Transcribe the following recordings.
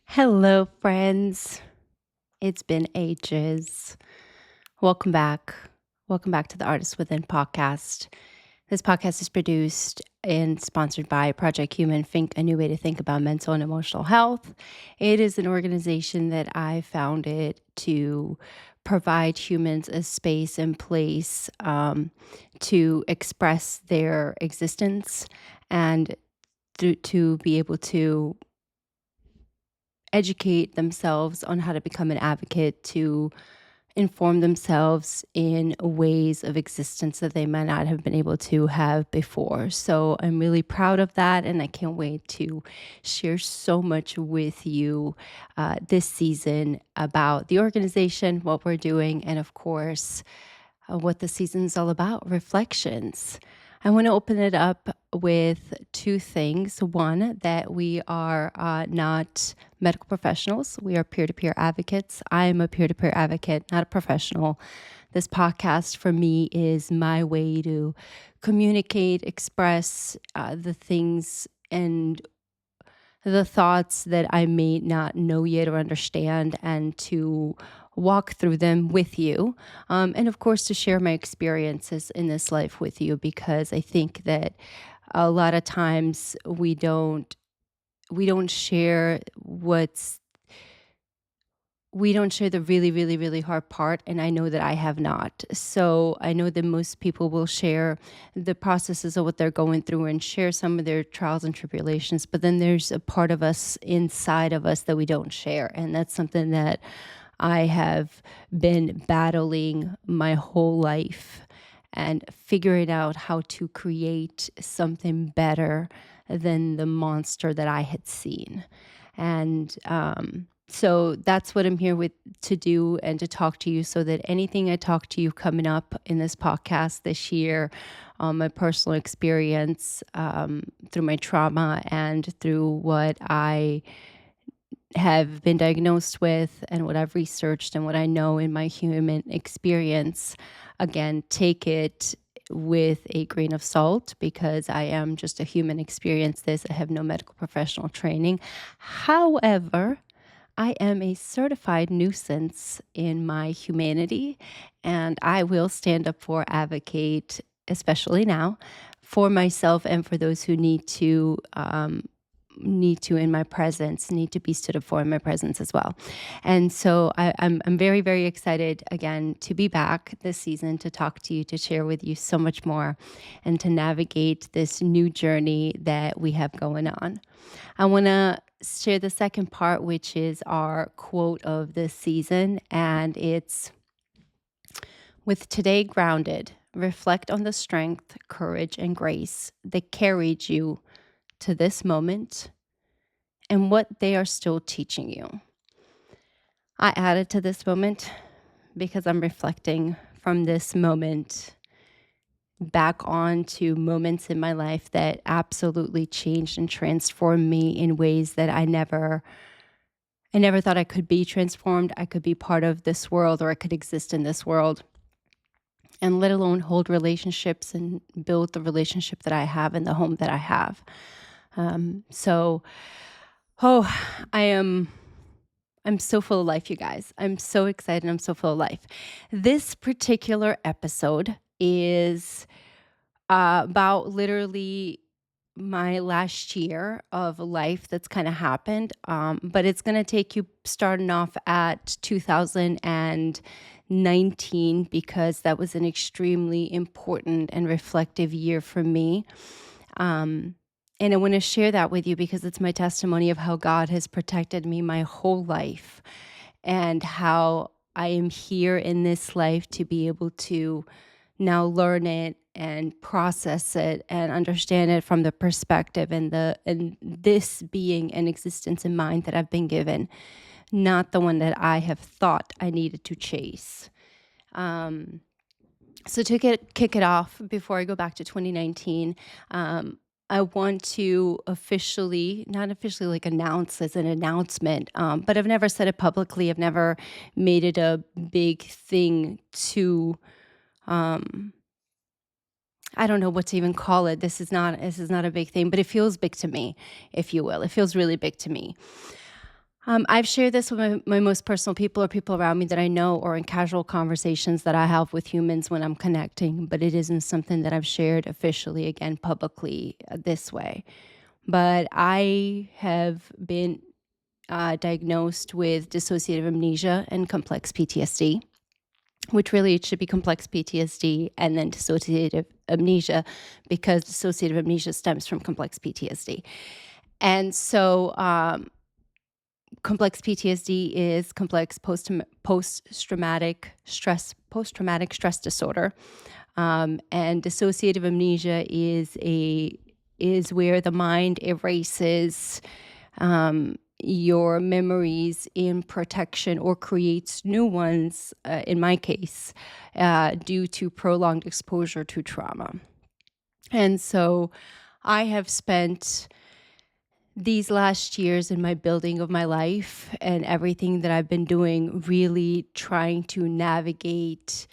Hello, friends. It's been ages. Welcome back. Welcome back to the Artist Within podcast. This podcast is produced and sponsored by Project Human Think, a new way to think about mental and emotional health. It is an organization that I founded to provide humans a space and place to express their existence and to be able to educate themselves on how to become an advocate, to inform themselves in ways of existence that they might not have been able to have before. So I'm really proud of that, and I can't wait to share so much with you this season about the organization, what we're doing, and of course, what the season's all about, reflections. I want to open it up with two things. One, that we are not medical professionals. We are peer to peer advocates. I am a peer to peer advocate, not a professional. This podcast for me is my way to communicate, express the things and the thoughts that I may not know yet or understand, and to walk through them with you. And of course, to share my experiences in this life with you, because I think that a lot of times we don't share we don't share the really, really, really hard part. And I know that I have not. So I know that most people will share the processes of what they're going through and share some of their trials and tribulations. But then there's a part of us inside of us that we don't share. And that's something that I have been battling my whole life and figuring out how to create something better than the monster that I had seen. And so that's what I'm here with to do and to talk to you, so that anything I talk to you coming up in this podcast this year, my personal experience through my trauma and through what I have been diagnosed with and what I've researched and what I know in my human experience, again, take it with a grain of salt, because I am just a human experience this. I have no medical professional training. However, I am a certified nuisance in my humanity, and I will stand up for, advocate, especially now, for myself and for those who need to in my presence, need to be stood up for in my presence as well. And so I'm very, very excited again to be back this season, to talk to you, to share with you so much more, and to navigate this new journey that we have going on. I want to share the second part, which is our quote of this season. And it's, with today grounded, reflect on the strength, courage, and grace that carried you to this moment and what they are still teaching you. I added to this moment because I'm reflecting from this moment back on to moments in my life that absolutely changed and transformed me in ways that I never thought I could be transformed. I could be part of this world, or I could exist in this world, and let alone hold relationships and build the relationship that I have and the home that I have. I'm so full of life, you guys. I'm so excited. I'm so full of life. This particular episode is about literally my last year of life that's kind of happened. But it's going to take you starting off at 2019, because that was an extremely important and reflective year for me. And I want to share that with you because it's my testimony of how God has protected me my whole life, and how I am here in this life to be able to now learn it and process it and understand it from the perspective and this being an existence in mind that I've been given, not the one that I have thought I needed to chase. So to kick it off, before I go back to 2019, I want to not officially like announce as an announcement, but I've never said it publicly. I've never made it a big thing to, I don't know what to even call it. This is not a big thing, but it feels big to me, if you will. It feels really big to me. I've shared this with my most personal people or people around me that I know, or in casual conversations that I have with humans when I'm connecting, but it isn't something that I've shared officially, again, publicly this way. But I have been diagnosed with dissociative amnesia and complex PTSD, which really it should be complex PTSD and then dissociative amnesia, because dissociative amnesia stems from complex PTSD. And so, complex PTSD is complex post-traumatic stress disorder, and dissociative amnesia is where the mind erases your memories in protection or creates new ones. In my case, due to prolonged exposure to trauma, and so I have spent these last years in my building of my life and everything that I've been doing, really trying to navigate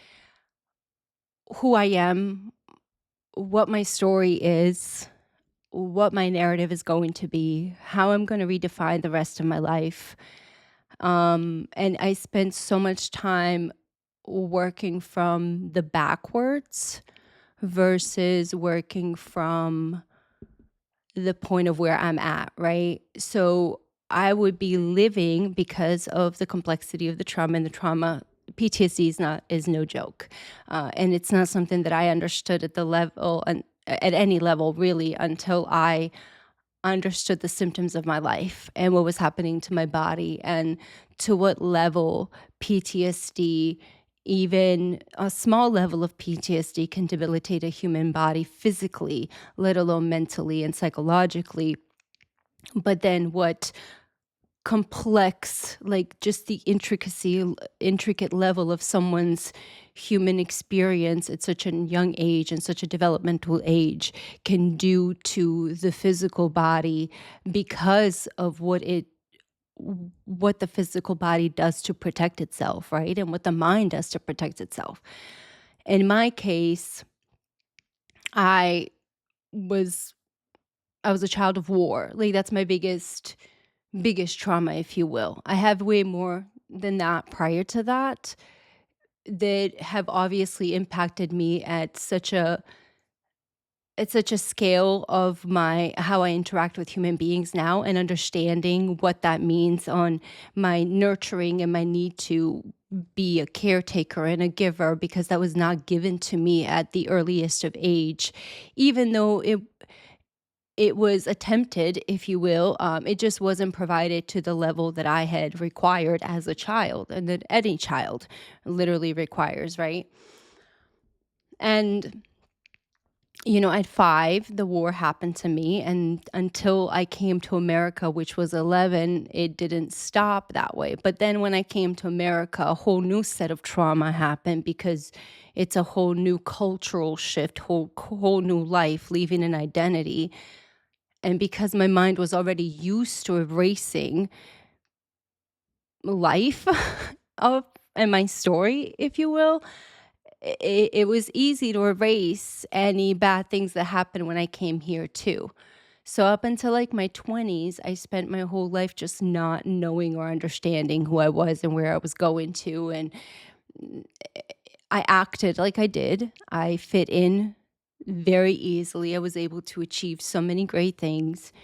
who I am, what my story is, what my narrative is going to be, how I'm going to redefine the rest of my life. And I spent so much time working from the backwards versus working from the point of where I'm at, right? So I would be living because of the complexity of the trauma, and the trauma. PTSD is no joke, and it's not something that I understood at the level and at any level really until I understood the symptoms of my life and what was happening to my body, and to what level PTSD, even a small level of PTSD, can debilitate a human body physically, let alone mentally and psychologically. But then what complex, like just the intricate level of someone's human experience at such a young age and such a developmental age can do to the physical body, because of what the physical body does to protect itself, right? And what the mind does to protect itself. In my case, I was I was a child of war. Like, that's my biggest trauma, if you will. I have way more than that prior to that that have obviously impacted me at such a scale of my how I interact with human beings now, and understanding what that means on my nurturing and my need to be a caretaker and a giver, because that was not given to me at the earliest of age, even though it was attempted, if you will. It just wasn't provided to the level that I had required as a child, and that any child literally requires, right? And at 5, the war happened to me, and until I came to America, which was 11, it didn't stop that way. But then when I came to America, a whole new set of trauma happened, because it's a whole new cultural shift, whole new life, leaving an identity. And because my mind was already used to erasing life of and my story, if you will, it was easy to erase any bad things that happened when I came here too. So up until like my 20s, I spent my whole life just not knowing or understanding who I was and where I was going to. And I acted like I did. I fit in very easily. I was able to achieve so many great things.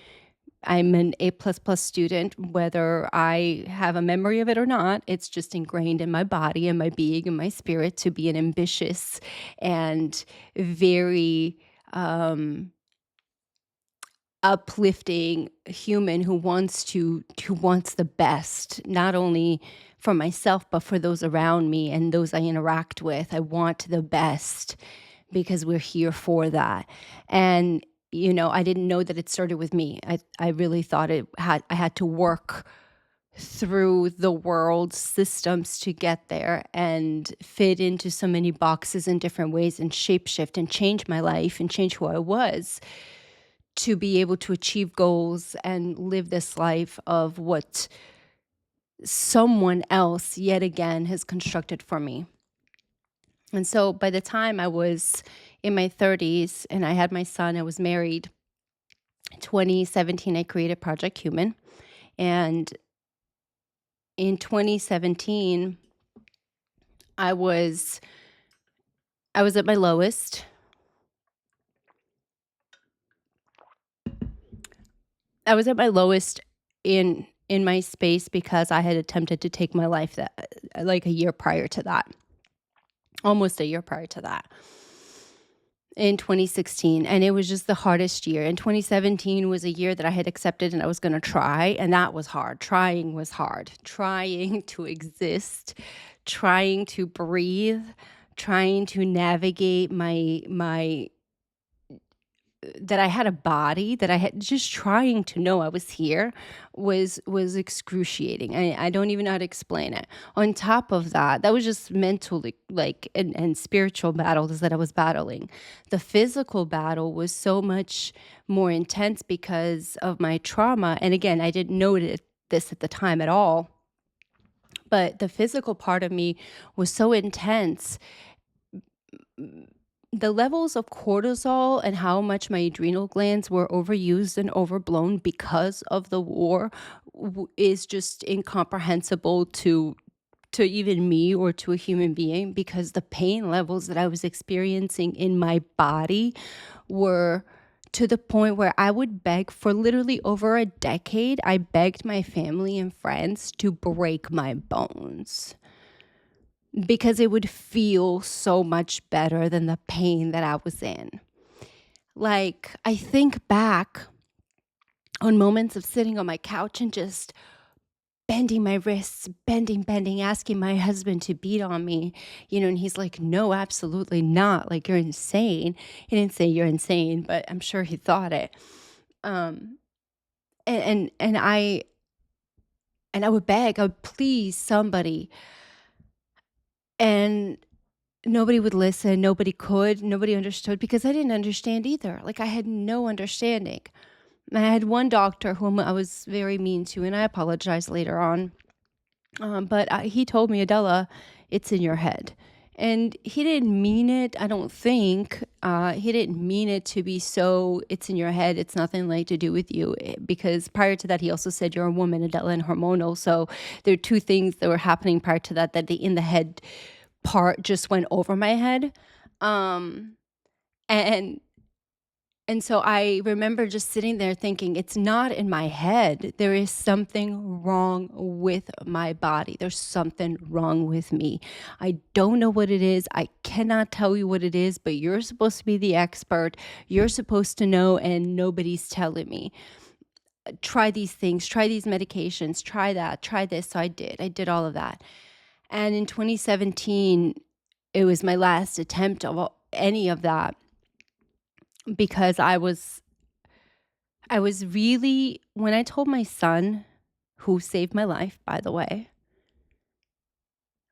I'm an A++ student, whether I have a memory of it or not. It's just ingrained in my body and my being and my spirit to be an ambitious and very uplifting human who wants the best, not only for myself but for those around me and those I interact with. I want the best because we're here for that. And I didn't know that it started with me. I really thought I had to work through the world's systems to get there and fit into so many boxes in different ways and shapeshift and change my life and change who I was, to be able to achieve goals and live this life of what someone else yet again has constructed for me. And so by the time I was in my 30s and I had my son, I was married. 2017, I created Project Human. And in 2017, I was I was at my lowest. I was at my lowest in my space because I had attempted to take my life that like a year prior to that, almost a year prior to that, in 2016, and it was just the hardest year. And 2017 was a year that I had accepted and I was going to try, and that was hard. Trying was hard. Trying to exist, trying to breathe, trying to navigate my that I had a body, that I had just trying to know I was here was excruciating. I don't even know how to explain it. On top of that, that was just mentally like and spiritual battles that I was battling. The physical battle was so much more intense because of my trauma. And again, I didn't know this at the time at all. But the physical part of me was so intense. The levels of cortisol and how much my adrenal glands were overused and overblown because of the war is just incomprehensible to even me or to a human being, because the pain levels that I was experiencing in my body were to the point where I would beg for literally over a decade. I begged my family and friends to break my bones because it would feel so much better than the pain that I was in. Like, I think back on moments of sitting on my couch and just bending my wrists, bending, asking my husband to beat on me, and he's like, no, absolutely not. Like, you're insane. He didn't say you're insane, but I'm sure he thought it. Um, and I would beg, I would please somebody, and nobody would listen, nobody understood because I didn't understand either. Like, I had no understanding. And I had one doctor whom I was very mean to, and I apologized later on. But he told me, Adela, it's in your head. And he didn't mean it, I don't think. He didn't mean it to be so, it's in your head, it's nothing like to do with you. Because prior to that, he also said, you're a woman, Adela, and hormonal. So there are two things that were happening prior to that, that the in the head part just went over my head. Um, and and so I remember just sitting there thinking, it's not in my head. There is something wrong with my body. There's something wrong with me. I don't know what it is. I cannot tell you what it is, but you're supposed to be the expert. You're supposed to know, and nobody's telling me. Try these things, try these medications, try that, try this. So I did. I did all of that. And in 2017, it was my last attempt of any of that, because I was really, when I told my son, who saved my life, by the way,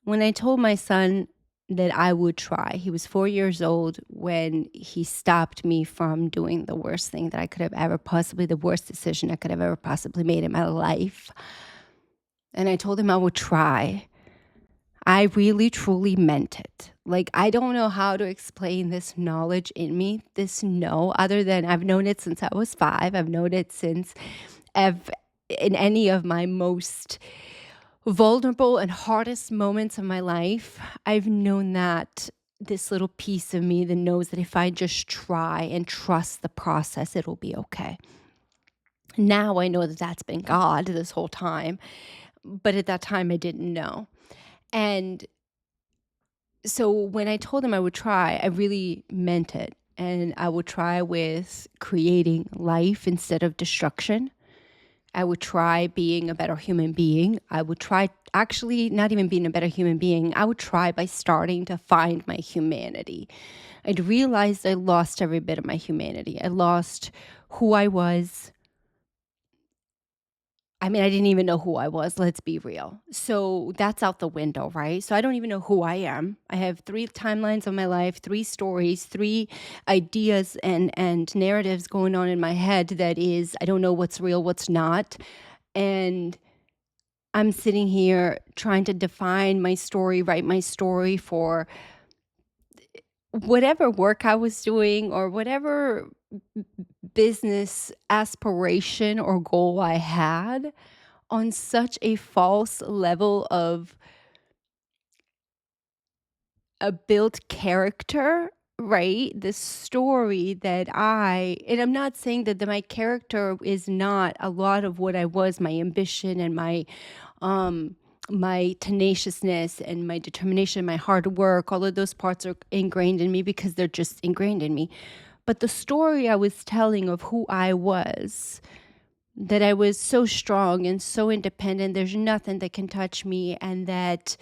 when I told my son that I would try, he was 4 years old when he stopped me from doing the worst thing that I could have ever possibly, the worst decision I could have ever possibly made in my life. And I told him I would try. I really, truly meant it. Like, I don't know how to explain this knowledge in me, this know, other than I've known it since I was 5. I've known it since in any of my most vulnerable and hardest moments of my life. I've known that this little piece of me that knows that if I just try and trust the process, it'll be okay. Now I know that that's been God this whole time, but at that time I didn't know. And so when I told him I would try, I really meant it. And I would try with creating life instead of destruction. I would try being a better human being. I would try, actually, not even being a better human being. I would try by starting to find my humanity. I'd realized I lost every bit of my humanity. I lost who I was. I mean, I didn't even know who I was, let's be real. So that's out the window, right? So I don't even know who I am. I have 3 timelines of my life, 3 stories, 3 ideas and narratives going on in my head that is, I don't know what's real, what's not. And I'm sitting here trying to define my story, write my story for whatever work I was doing or whatever business aspiration or goal I had. on such a false level of a built character, right? This story that and I'm not saying that my character is not a lot of what I was, my ambition and um my tenaciousness and my determination, my hard work, all of those parts are ingrained in me because they're just ingrained in me. But the story I was telling of who I was, that I was so strong and so independent, there's nothing that can touch me, and that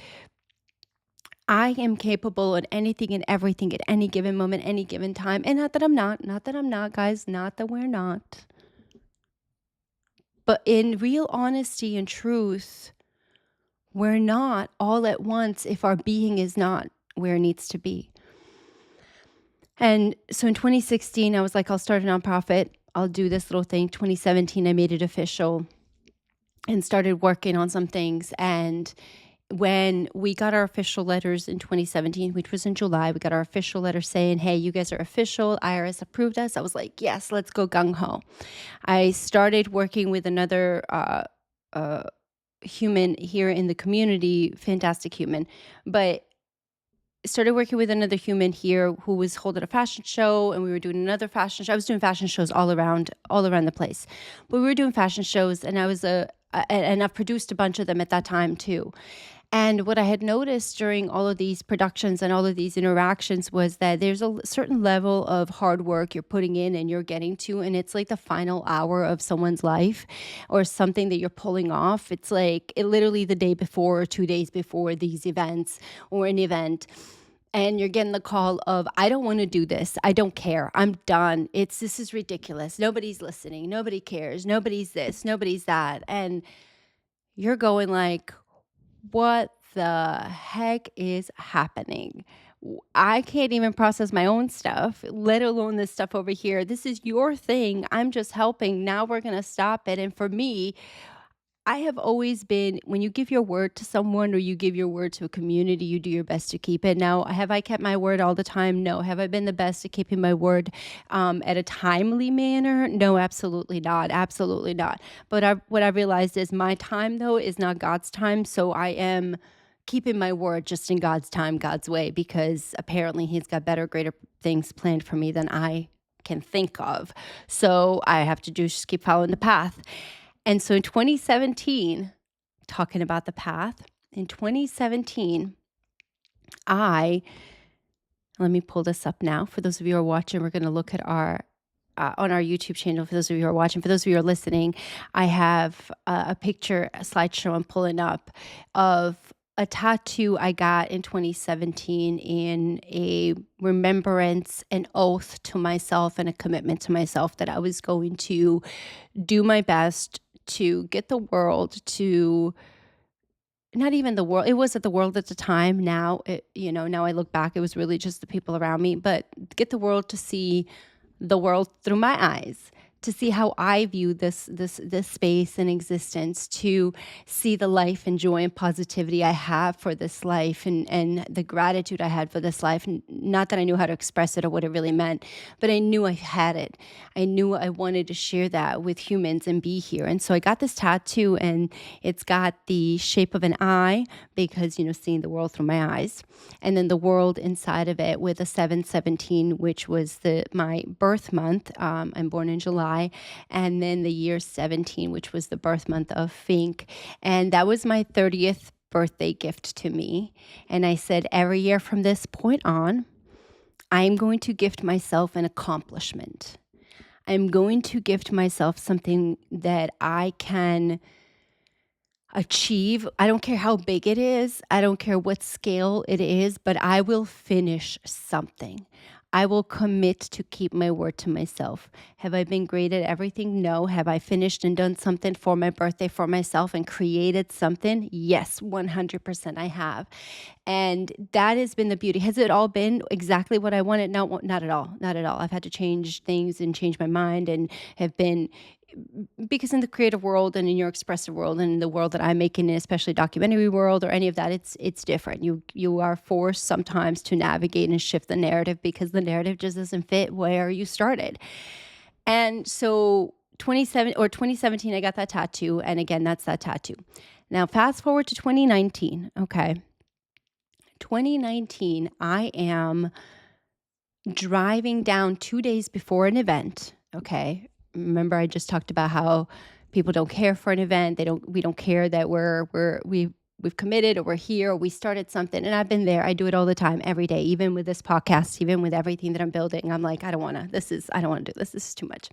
I am capable of anything and everything at any given moment, any given time. And not that I'm not, guys, not that we're not. But in real honesty and truth, we're not all at once if our being is not where it needs to be. And so in 2016, I was like, I'll start a nonprofit. I'll do this little thing. 2017, I made it official and started working on some things. And when we got our official letters in 2017, which was in July, we got our official letter saying, hey, you guys are official. IRS approved us. I was like, yes, let's go gung ho. I started working with another human here in the community, fantastic human, but started working with another human here who was holding a fashion show, and we were doing another fashion show. I was doing fashion shows all around the place, but we were doing fashion shows, and and I've produced a bunch of them at that time too. And what I had noticed during all of these productions and all of these interactions was that there's a certain level of hard work you're putting in and you're getting to, and it's like the final hour of someone's life or something that you're pulling off. It's like literally the day before or 2 days before these events or an event. And you're getting the call of, I don't want to do this. I don't care. I'm done. This is ridiculous. Nobody's listening. Nobody cares. Nobody's this. Nobody's that. And you're going like, what the heck is happening? I can't even process my own stuff, let alone this stuff over here. This is your thing. I'm just helping. Now we're going to stop it. And for me, I have always been, when you give your word to someone or you give your word to a community, you do your best to keep it. Now, have I kept my word all the time? No. Have I been the best at keeping my word at a timely manner? No, absolutely not. Absolutely not. But what I realized is my time, though, is not God's time. So I am keeping my word just in God's time, God's way, because apparently He's got better, greater things planned for me than I can think of. So I have to just keep following the path. And so in 2017, talking about the path, in 2017, let me pull this up now. For those of you who are watching, we're going to look at on our YouTube channel. For those of you who are watching, for those of you who are listening, I have a picture, a slideshow I'm pulling up of a tattoo I got in 2017 in a remembrance, an oath to myself and a commitment to myself that I was going to do my best to get the world to, not even the world, it wasn't the world at the time. Now, now I look back, it was really just the people around me, but get the world to see the world through my eyes, to see how I view this space and existence, to see the life and joy and positivity I have for this life, and the gratitude I had for this life. Not that I knew how to express it or what it really meant, but I knew I had it. I knew I wanted to share that with humans and be here. And so I got this tattoo, and it's got the shape of an eye because, seeing the world through my eyes. And then the world inside of it with a 717, which was my birth month. I'm born in July. And then the year 17, which was the birth month of Fink. And that was my 30th birthday gift to me. And I said, every year from this point on, I'm going to gift myself an accomplishment. I'm going to gift myself something that I can achieve. I don't care how big it is. I don't care what scale it is, but I will finish something. I will commit to keep my word to myself. Have I been great at everything? No. Have I finished and done something for my birthday for myself and created something? Yes, 100% I have. And that has been the beauty. Has it all been exactly what I wanted? No, not at all. Not at all. I've had to change things and change my mind, and have been, because in the creative world and in your expressive world and in the world that I'm making, especially documentary world or any of that, it's different. You are forced sometimes to navigate and shift the narrative because the narrative just doesn't fit where you started. And so 2017, I got that tattoo, and again, that's that tattoo. Now, fast forward to 2019, okay? 2019, I am driving down 2 days before an event, okay? Remember I just talked about how people don't care for an event. We don't care that we've committed or we're here or we started something. And I've been there. I do it all the time, every day, even with this podcast, even with everything that I'm building. I'm like, I don't want to do this. This is too much.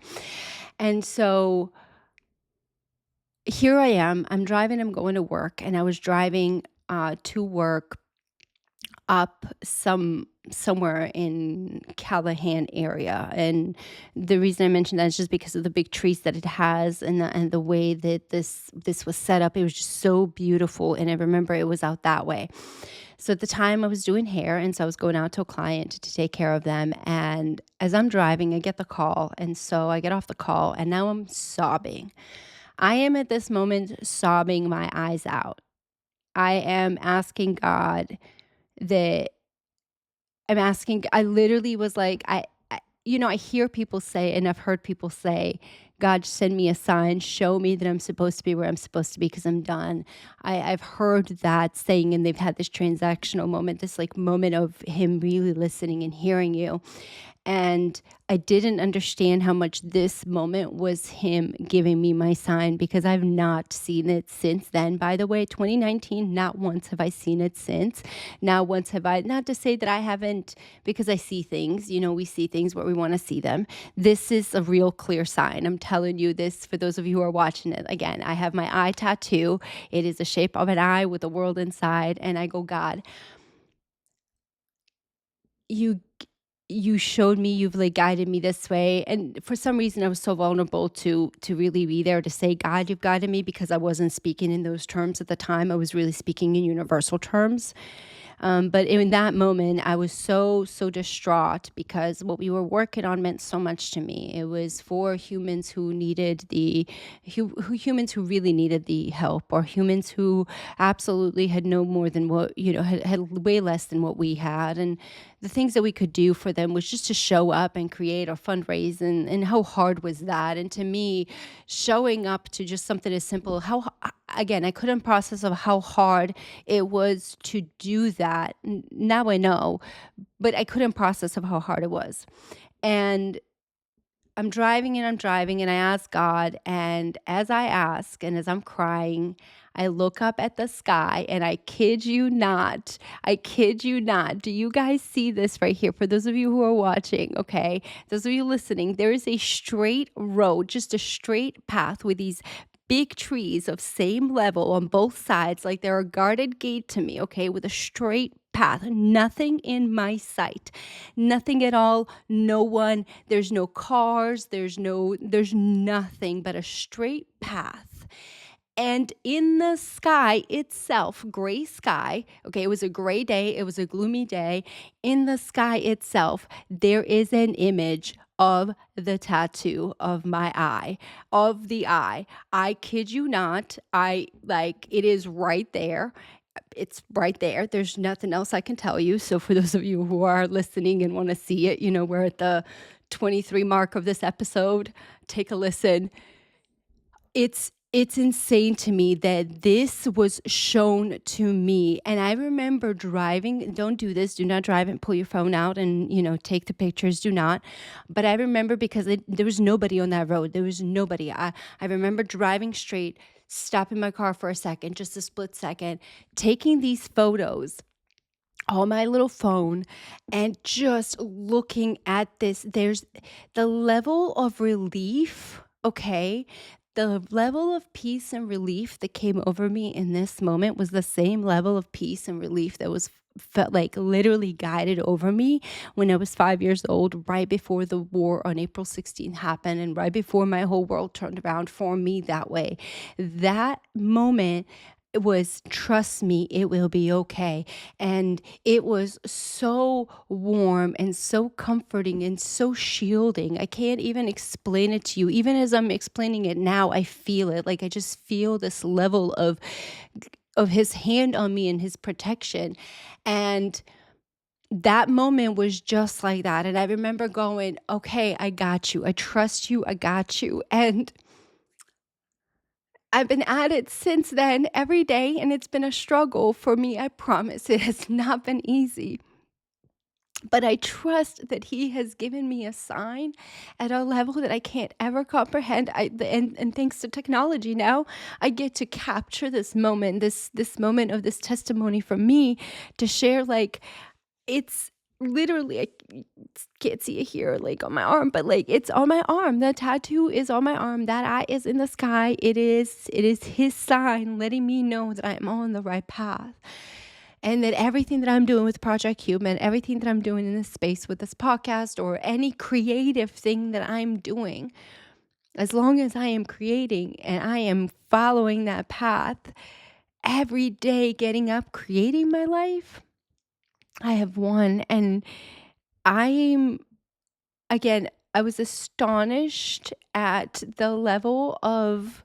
And so here I am. I'm driving, I'm going to work, and I was driving to work up somewhere in Callahan area. And the reason I mentioned that is just because of the big trees that it has, and the way that this was set up. It was just so beautiful, and I remember it was out that way. So at the time I was doing hair, and so I was going out to a client to take care of them, and as I'm driving I get the call, and so I get off the call, and now I'm sobbing. I am at this moment sobbing my eyes out. I am asking God that I literally was like, I hear people say, and I've heard people say, God, send me a sign, show me that I'm supposed to be where I'm supposed to be because I'm done. I've heard that saying, and they've had this transactional moment, this like moment of him really listening and hearing you. And I didn't understand how much this moment was him giving me my sign, because I've not seen it since then. By the way, 2019, not once have I seen it since. Not once have I, not to say that I haven't, because I see things, we see things where we want to see them. This is a real clear sign. I'm telling you this for those of you who are watching it. Again, I have my eye tattoo. It is the shape of an eye with a world inside. And I go, God, you you showed me, you've like guided me this way. And for some reason I was so vulnerable to really be there to say, God, you've guided me, because I wasn't speaking in those terms at the time. I was really speaking in universal terms. But in that moment, I was so distraught, because what we were working on meant so much to me. It was for humans who needed humans who really needed the help, or humans who absolutely had no more than what, had way less than what we had. And the things that we could do for them was just to show up and create or fundraise. And how hard was that? And to me, showing up to just something as simple, again, I couldn't process of how hard it was to do that. Now I know, but I couldn't process of how hard it was. And I'm driving and I ask God. And as I ask and as I'm crying, I look up at the sky, and I kid you not. I kid you not. Do you guys see this right here? For those of you who are watching, okay, those of you listening, there is a straight road, just a straight path with these big trees of same level on both sides, like they're a guarded gate to me, okay, with a straight path, nothing in my sight, nothing at all, no one, there's no cars, there's nothing but a straight path. And in the sky itself, gray sky, okay, it was a gray day, it was a gloomy day. In the sky itself, there is an image of the tattoo of my eye, of the eye. I kid you not. It is right there. It's right there. There's nothing else I can tell you. So for those of you who are listening and want to see it, we're at the 23 mark of this episode. Take a listen. It's insane to me that this was shown to me. And I remember driving, don't do this, do not drive and pull your phone out and, take the pictures, do not. But I remember, because there was nobody on that road. There was nobody. I remember driving straight, stopping my car for a second, just a split second, taking these photos on my little phone and just looking at this. There's the level of relief, okay? The level of peace and relief that came over me in this moment was the same level of peace and relief that felt like literally guided over me when I was 5 years old, right before the war on April 16th happened, and right before my whole world turned around for me that way. That moment was, trust me, it will be okay. And it was so warm and so comforting and so shielding. I can't even explain it to you. Even as I'm explaining it now, I feel it. Like I just feel this level of his hand on me and his protection. And that moment was just like that. And I remember going, okay, I got you. I trust you. I got you. And I've been at it since then every day, and it's been a struggle for me. I promise it has not been easy. But I trust that he has given me a sign at a level that I can't ever comprehend. And thanks to technology now, I get to capture this moment, this moment of this testimony from me to share. Like, it's literally, I can't see it here, like, on my arm, but, like, it's on my arm. The tattoo is on my arm. That eye is in the sky. It is his sign letting me know that I am on the right path, and that everything that I'm doing with Project Human, everything that I'm doing in this space with this podcast, or any creative thing that I'm doing, as long as I am creating and I am following that path every day, getting up, creating my life, I have won. And I'm, again, I was astonished at the level of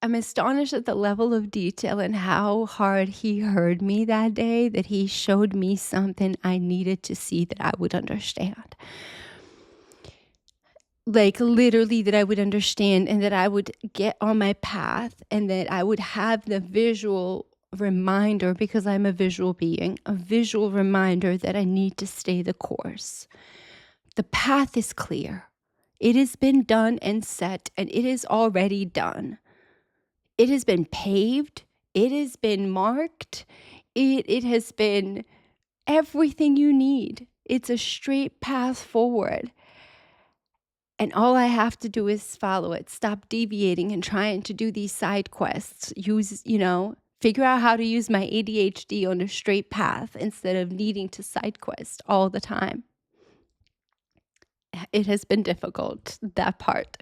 I'm astonished at the level of detail and how hard he heard me that day, that he showed me something I needed to see that I would understand. Like, literally, that I would understand, and that I would get on my path, and that I would have the visual reminder, because I'm a visual being, a visual reminder that I need to stay the course. The path is clear. It has been done and set, and it is already done. It has been paved. It has been marked. It has been everything you need. It's a straight path forward. And all I have to do is follow it. Stop deviating and trying to do these side quests. Figure out how to use my ADHD on a straight path instead of needing to side quest all the time. It has been difficult, that part.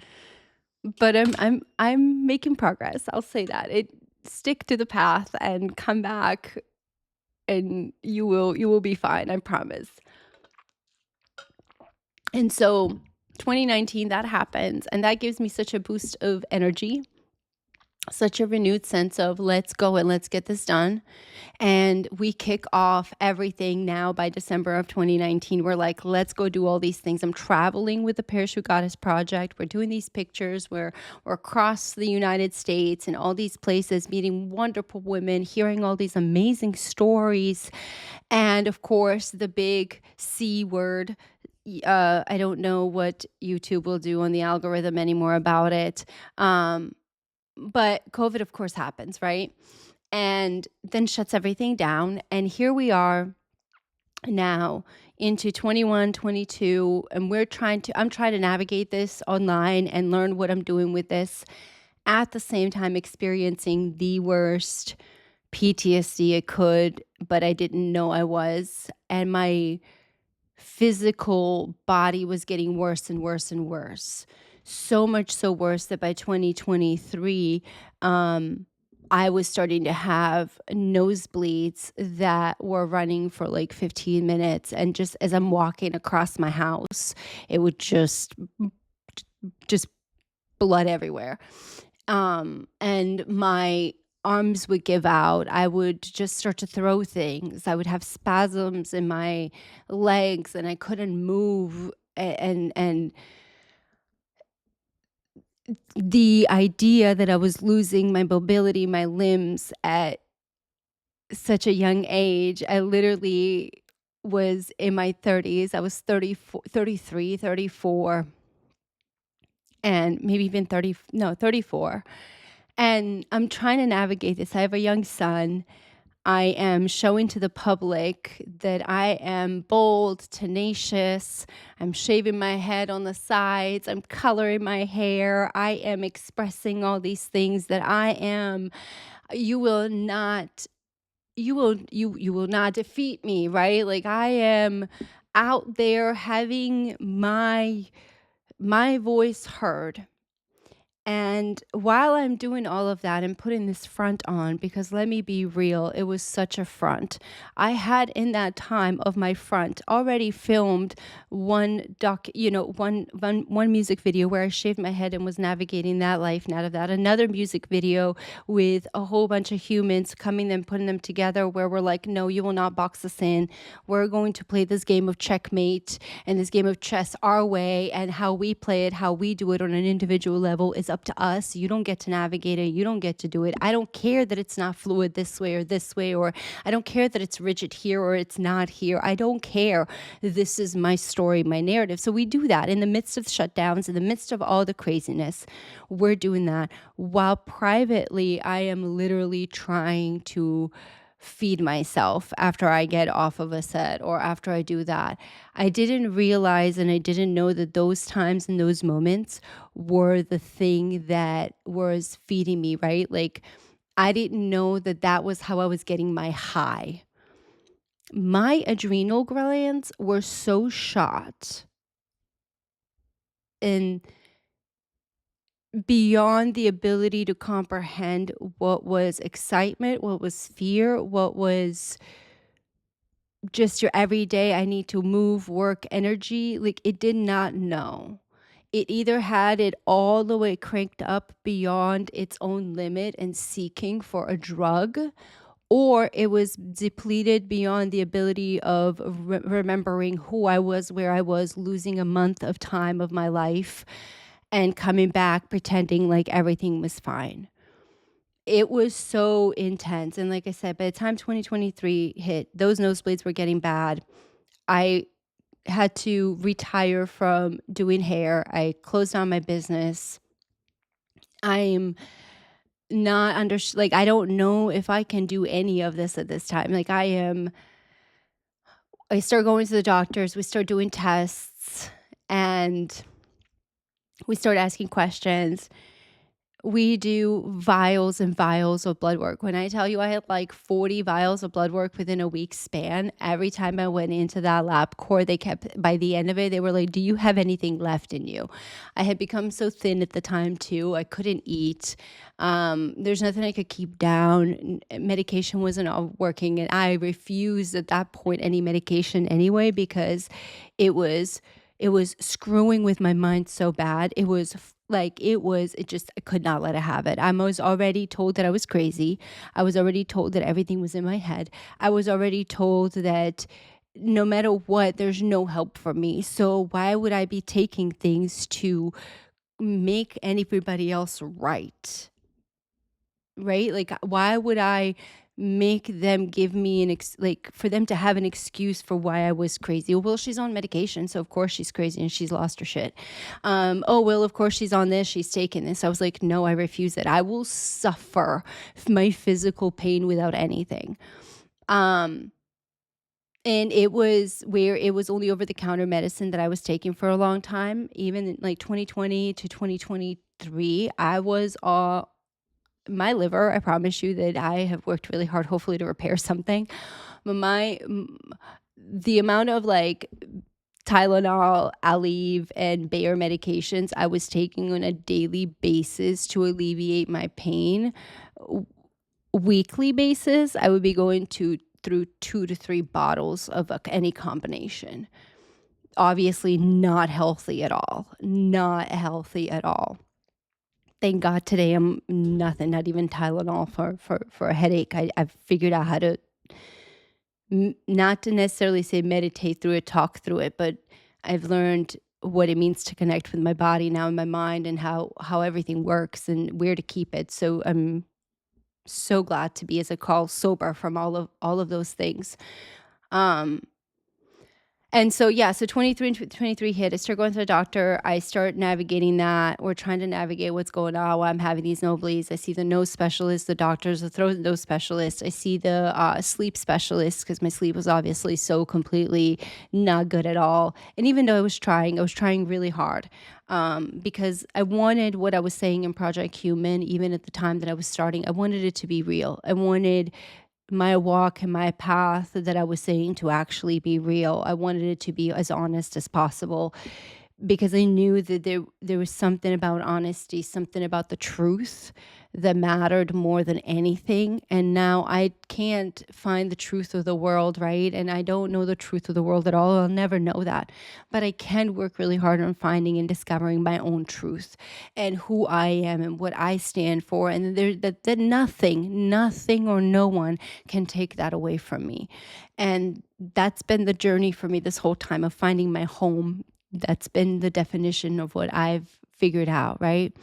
But I'm making progress. I'll say that. Stick to the path and come back, and you will be fine, I promise. And so 2019, that happens, and that gives me such a boost of energy, such a renewed sense of let's go and let's get this done. And we kick off everything now by December of 2019. We're like, let's go do all these things. I'm traveling with the Parachute Goddess Project. We're doing these pictures where we're across the United States and all these places, meeting wonderful women, hearing all these amazing stories. And of course, the big C word. I don't know what YouTube will do on the algorithm anymore about it. But COVID, of course, happens, right? And then shuts everything down. And here we are now into 21, 22, and I'm trying to navigate this online and learn what I'm doing with this, at the same time experiencing the worst PTSD I could, but I didn't know I was. And my physical body was getting worse and worse and worse. So much so worse that by 2023, I was starting to have nosebleeds that were running for like 15 minutes. And just as I'm walking across my house, it would just blood everywhere. And my arms would give out. I would just start to throw things. I would have spasms in my legs, and I couldn't move. And the idea that I was losing my mobility, my limbs at such a young age, I literally was in my 30s. I was 34, 33, 34, and maybe even 34. And I'm trying to navigate this. I have a young son. I am showing to the public that I am bold, tenacious. I'm shaving my head on the sides. I'm coloring my hair. I am expressing all these things that I am. You will not defeat me, right? Like, I am out there having my voice heard. And while I'm doing all of that and putting this front on, because let me be real, it was such a front. I had in that time of my front already filmed one music video where I shaved my head and was navigating that life and out of that. Another music video with a whole bunch of humans coming and putting them together where we're like, no, you will not box us in. We're going to play this game of checkmate and this game of chess our way, and how we play it, how we do it on an individual level is up to us. You don't get to navigate it. You don't get to do it. I don't care that it's not fluid this way, or I don't care that it's rigid here or it's not here. I don't care. This is my story, my narrative. So we do that in the midst of shutdowns, in the midst of all the craziness. We're doing that while privately I am literally trying to feed myself after I get off of a set or after I do that. I didn't realize and I didn't know that those times and those moments were the thing that was feeding me, right? Like, I didn't know that that was how I was getting my high. My adrenal glands were so shot and beyond the ability to comprehend what was excitement, what was fear, what was just your everyday, I need to move, work, energy. Like, it did not know. It either had it all the way cranked up beyond its own limit and seeking for a drug, or it was depleted beyond the ability of remembering who I was, where I was, losing a month of time of my life and coming back pretending like everything was fine. It was so intense. And like I said, by the time 2023 hit, those nosebleeds were getting bad. I had to retire from doing hair. I closed down my business. I'm not like, I don't know if I can do any of this at this time. Like, I start going to the doctors, we start doing tests, and we start asking questions. We do vials and vials of blood work. When I tell you I had like 40 vials of blood work within a week span, every time I went into that lab core, they kept, by the end of it, they were like, do you have anything left in you? I had become so thin at the time too. I couldn't eat. There's nothing I could keep down. Medication wasn't all working. And I refused at that point any medication anyway, because it was screwing with my mind so bad. It just, I could not let it have it. I was already told that I was crazy. I was already told that everything was in my head. I was already told that no matter what, there's no help for me. So why would I be taking things to make anybody else right? Right? Like, why would I make them give me for them to have an excuse for why I was crazy? Well, she's on medication, so of course she's crazy and she's lost her shit. Oh, well, of course she's on this, she's taking this. I was like, no, I refuse it. I will suffer my physical pain without anything. And it was only over-the-counter medicine that I was taking for a long time. Even in like 2020 to 2023, I was my liver, I promise you that I have worked really hard, hopefully, to repair something. But the amount of like Tylenol, Aleve, and Bayer medications I was taking on a daily basis to alleviate my pain, weekly basis, I would be going through 2 to 3 bottles of any combination. Obviously not healthy at all. Not healthy at all. Thank God today I'm nothing, not even Tylenol for a headache. I've figured out how to not to necessarily say meditate through it, talk through it, but I've learned what it means to connect with my body now in my mind, and how everything works and where to keep it. So I'm so glad to be, as I call, sober from all of those things. And so, yeah, so 23 and 23 hit. I start going to the doctor. I start navigating that. We're trying to navigate what's going on while I'm having these nosebleeds. I see the nose specialist, the doctors, the throat nose specialist. I see the sleep specialist, because my sleep was obviously so completely not good at all. And even though I was trying really hard, because I wanted what I was saying in Project Human, even at the time that I was starting, I wanted it to be real. I wanted my walk and my path that I was saying to actually be real. I wanted it to be as honest as possible, because I knew that there was something about honesty, something about the truth that mattered more than anything. And now I can't find the truth of the world, right? And I don't know the truth of the world at all. I'll never know that. But I can work really hard on finding and discovering my own truth and who I am and what I stand for. And that nothing or no one can take that away from me. And that's been the journey for me this whole time of finding my home. That's been the definition of what I've figured out, right?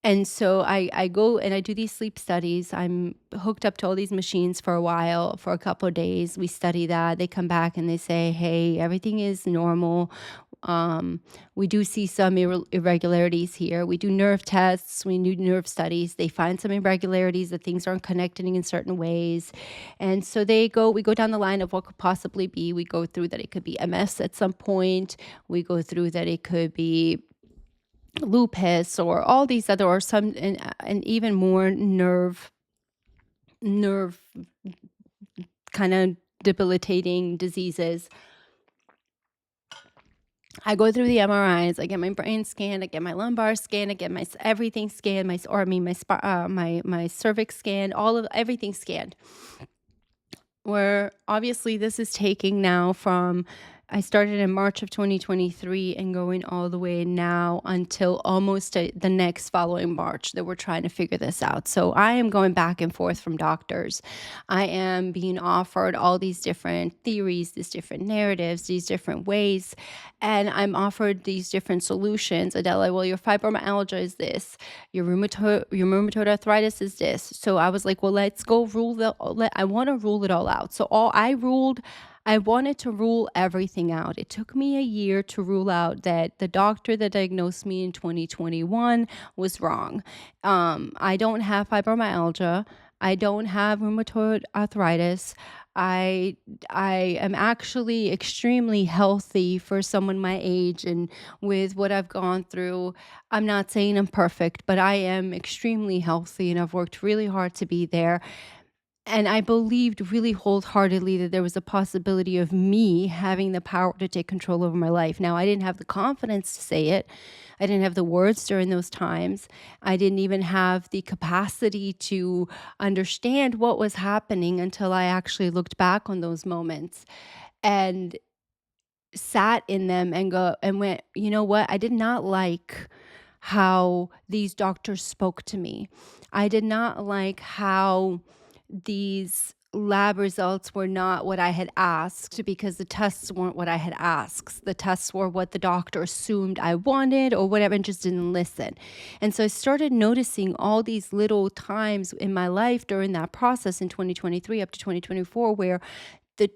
And so I go and I do these sleep studies. I'm hooked up to all these machines for a while, for a couple of days. We study that. They come back and they say, hey, everything is normal. Um, we do see some irregularities here. We do nerve tests, we do nerve studies. They find some irregularities, that things aren't connecting in certain ways. And so we go down the line of what could possibly be. We go through that it could be MS at some point. We go through that it could be lupus or all these other, or some, and even more nerve kind of debilitating diseases. I go through the MRIs, I get my brain scan, I get my lumbar scan, I get my everything scanned, my cervix scan, all of everything scanned. Where obviously this is taking now from, I started in March of 2023 and going all the way now until almost the next following March that we're trying to figure this out. So I am going back and forth from doctors. I am being offered all these different theories, these different narratives, these different ways, and I'm offered these different solutions. Adela, well, your fibromyalgia is this, your rheumatoid arthritis is this. So I was like, well, let's go I want to rule it all out. So I wanted to rule everything out. It took me a year to rule out that the doctor that diagnosed me in 2021 was wrong. I don't have fibromyalgia. I don't have rheumatoid arthritis. I I am actually extremely healthy for someone my age, and with what I've gone through, I'm not saying I'm perfect, but I am extremely healthy and I've worked really hard to be there. And I believed really wholeheartedly that there was a possibility of me having the power to take control over my life. Now, I didn't have the confidence to say it. I didn't have the words during those times. I didn't even have the capacity to understand what was happening until I actually looked back on those moments and sat in them and go and went, you know what? I did not like how these doctors spoke to me. I did not like how these lab results were not what I had asked, because the tests weren't what I had asked. The tests were what the doctor assumed I wanted or whatever, and just didn't listen. And so I started noticing all these little times in my life during that process in 2023 up to 2024 where the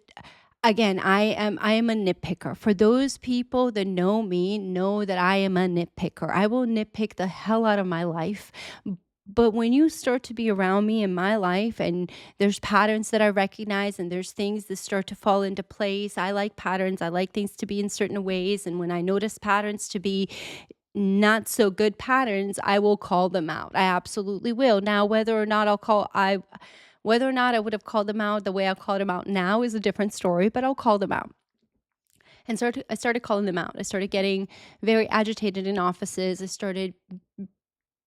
again, I am a nitpicker. For those people that know me, know that I am a nitpicker. I will nitpick the hell out of my life. But when you start to be around me in my life and there's patterns that I recognize and there's things that start to fall into place, I like patterns. I like things to be in certain ways. And when I notice patterns to be not so good patterns, I will call them out. I absolutely will. Now, whether or not I would have called them out the way I called them out now is a different story, but I'll call them out. And I started calling them out. I started getting very agitated in offices. I started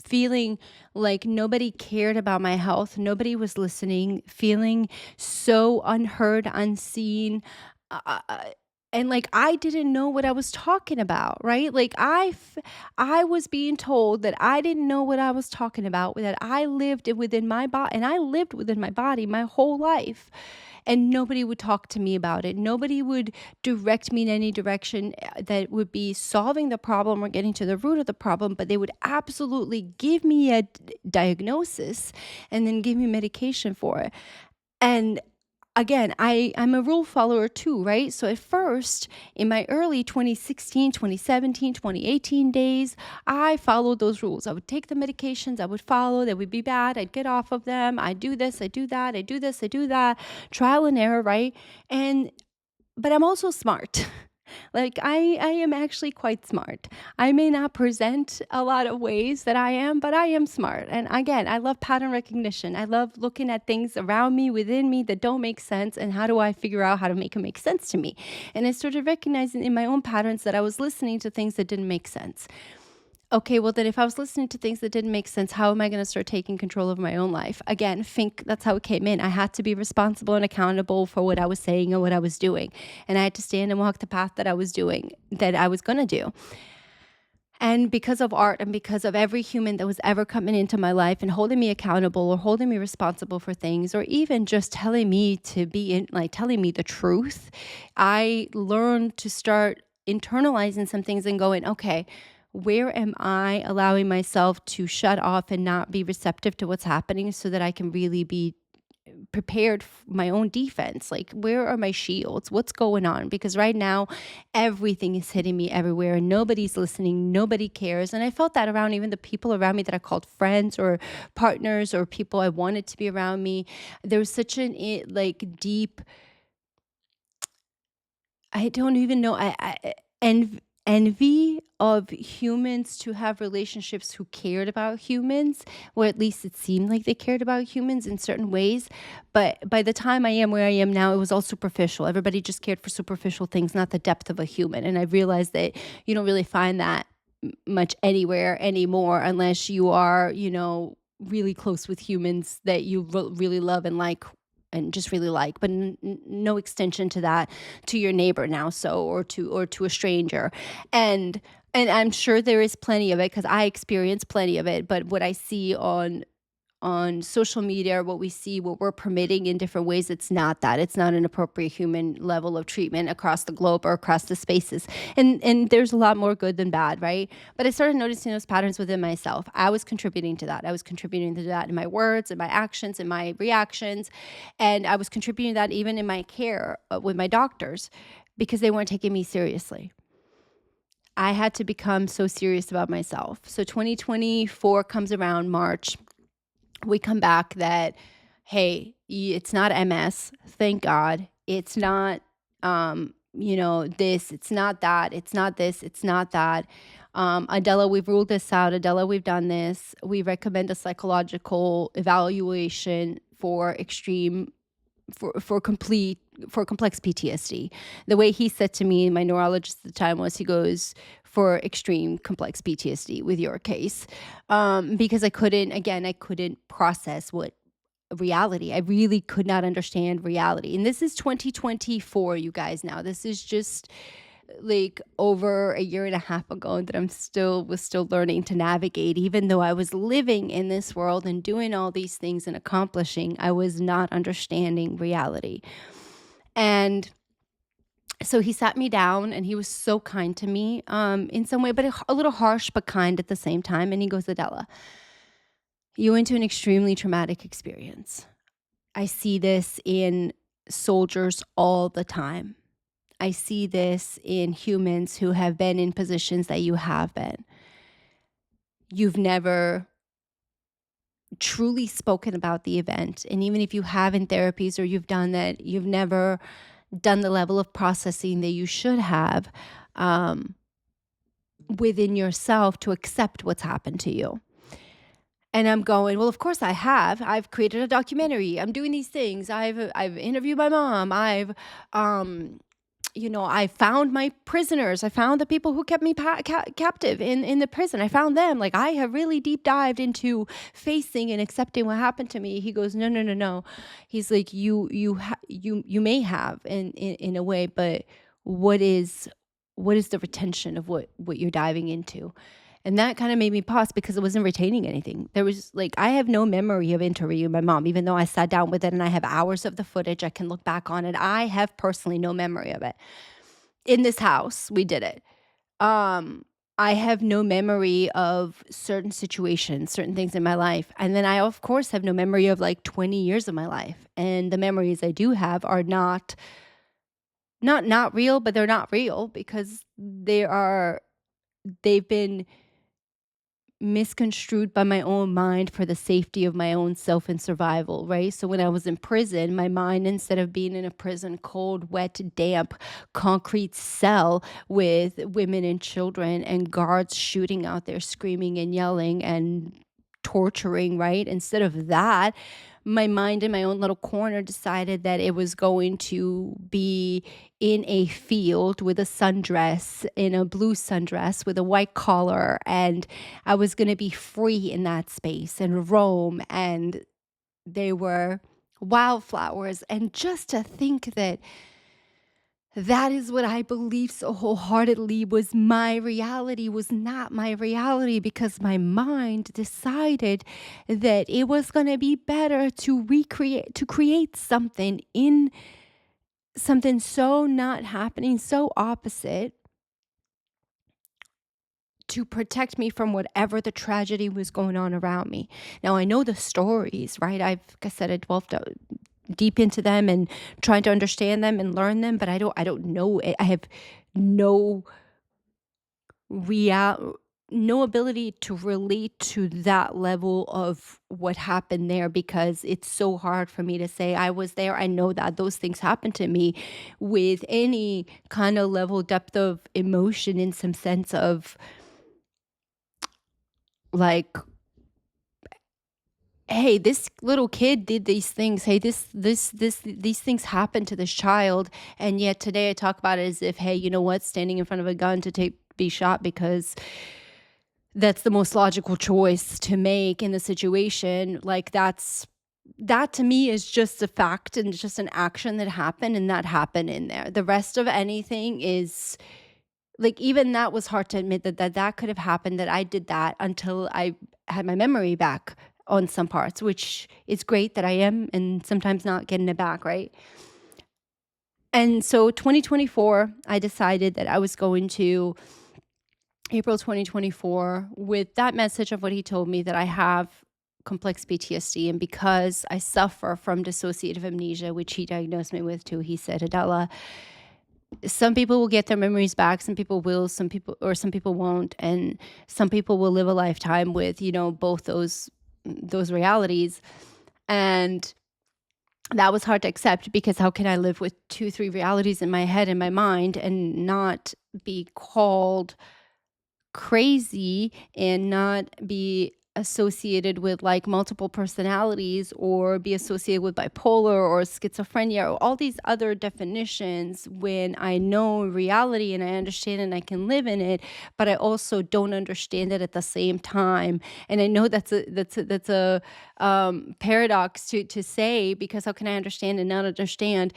feeling like nobody cared about my health. Nobody was listening, feeling so unheard, unseen. Uh, uh, and like I didn't know what I was talking about, right? Like I was being told that I didn't know what I was talking about, that I lived within my body, and I lived within my body my whole life. And nobody would talk to me about it. Nobody would direct me in any direction that would be solving the problem or getting to the root of the problem, but they would absolutely give me a diagnosis and then give me medication for it. And again, I'm a rule follower too, right? So at first, in my early 2016, 2017, 2018 days, I followed those rules. I would take the medications, I would follow, they would be bad, I'd get off of them, I do this, I do that, I do this, I do that, trial and error, right? But I'm also smart. Like I am actually quite smart. I may not present a lot of ways that I am, but I am smart. And again, I love pattern recognition. I love looking at things around me, within me that don't make sense, and how do I figure out how to make them make sense to me. And I started recognizing in my own patterns that I was listening to things that didn't make sense. Okay, well, then if I was listening to things that didn't make sense, how am I going to start taking control of my own life? Again, think that's how it came in. I had to be responsible and accountable for what I was saying and what I was doing. And I had to stand and walk the path that I was doing, that I was going to do. And because of art and because of every human that was ever coming into my life and holding me accountable or holding me responsible for things, or even just telling me to be in, like telling me the truth, I learned to start internalizing some things and going, okay, where am I allowing myself to shut off and not be receptive to what's happening so that I can really be prepared my own defense? Like, where are my shields? What's going on? Because right now everything is hitting me everywhere and nobody's listening, nobody cares. And I felt that around even the people around me that I called friends or partners or people I wanted to be around me. There was such an deep, I don't even know. Envy of humans to have relationships who cared about humans, or at least it seemed like they cared about humans in certain ways. But by the time I am where I am now, it was all superficial. Everybody just cared for superficial things, not the depth of a human. And I realized that you don't really find that much anywhere anymore unless you are, really close with humans that you really love and like and just really like, but no extension to that to your neighbor now, so or to a stranger. And I'm sure there is plenty of it because I experience plenty of it, but what I see on social media, what we see, what we're permitting in different ways, it's not that. It's not an appropriate human level of treatment across the globe or across the spaces. And there's a lot more good than bad, right? But I started noticing those patterns within myself. I was contributing to that. I was contributing to that in my words, in my actions, in my reactions. And I was contributing to that even in my care with my doctors because they weren't taking me seriously. I had to become so serious about myself. So 2024 comes around March. We come back that, hey, it's not MS, thank God. It's not, this, it's not that, it's not this, it's not that. Adela, we've ruled this out. Adela, we've done this. We recommend a psychological evaluation for extreme for complex PTSD. The way he said to me, my neurologist at the time was, he goes, for extreme complex PTSD with your case, because I couldn't process what reality. I really could not understand reality. And this is 2024, you guys. Now this is just like over a year and a half ago that was still learning to navigate. Even though I was living in this world and doing all these things and accomplishing, I was not understanding reality. And so he sat me down and he was so kind to me, in some way, but a little harsh, but kind at the same time. And he goes, Adela, you went to an extremely traumatic experience. I see this in soldiers all the time. I see this in humans who have been in positions that you have been. You've never truly spoken about the event. And even if you have in therapies or you've done that, you've never done the level of processing that you should have, within yourself to accept what's happened to you. And I'm going, well, of course I have. I've created a documentary. I'm doing these things. I've interviewed my mom. I found my prisoners. I found the people who kept me captive in the prison. I found them. Like, I have really deep dived into facing and accepting what happened to me. He goes, no, no, no, no. He's like, you may have in a way, but what is the retention of what you're diving into? And that kind of made me pause because it wasn't retaining anything. There was like, I have no memory of interviewing my mom, even though I sat down with it and I have hours of the footage. I can look back on it. I have personally no memory of it. In this house, we did it. I have no memory of certain situations, certain things in my life. And then I, of course, have no memory of like 20 years of my life. And the memories I do have are not real, but they're not real because they've been misconstrued by my own mind for the safety of my own self and survival, right? So when I was in prison, my mind, instead of being in a prison, cold, wet, damp, concrete cell with women and children and guards shooting out there, screaming and yelling and torturing, right? Instead of that, my mind in my own little corner decided that it was going to be in a field with a sundress, in a blue sundress with a white collar, and I was going to be free in that space and roam, and they were wildflowers. And just to think that that is what I believe so wholeheartedly was my reality was not my reality, because my mind decided that it was going to be better to create something in something so not happening, so opposite, to protect me from whatever the tragedy was going on around me. Now I know the stories, right? Like I said, I delved deep into them and trying to understand them and learn them, but I don't know it. I have no real no ability to relate to that level of what happened there, because it's so hard for me to say I was there. I know that those things happened to me with any kind of level depth of emotion, in some sense of like, hey, this little kid did these things. Hey, these things happened to this child. And yet today I talk about it as if, hey, you know what, standing in front of a gun to be shot because that's the most logical choice to make in the situation. Like that to me is just a fact and just an action that happened, and that happened in there. The rest of anything is like, even that was hard to admit that could have happened, that I did that, until I had my memory back on some parts, which is great that I am, and sometimes not getting it back, right? And so 2024, I decided that I was going to, April 2024, with that message of what he told me, that I have complex PTSD. And because I suffer from dissociative amnesia, which he diagnosed me with too, he said, Adela, some people will get their memories back, some people will, some people won't, and some people will live a lifetime with, both those realities. And that was hard to accept, because how can I live with 2-3 realities in my head and my mind and not be called crazy and not be associated with like multiple personalities, or be associated with bipolar or schizophrenia or all these other definitions, when I know reality and I understand and I can live in it, but I also don't understand it at the same time. And I know that's a paradox to say, because how can I understand and not understand?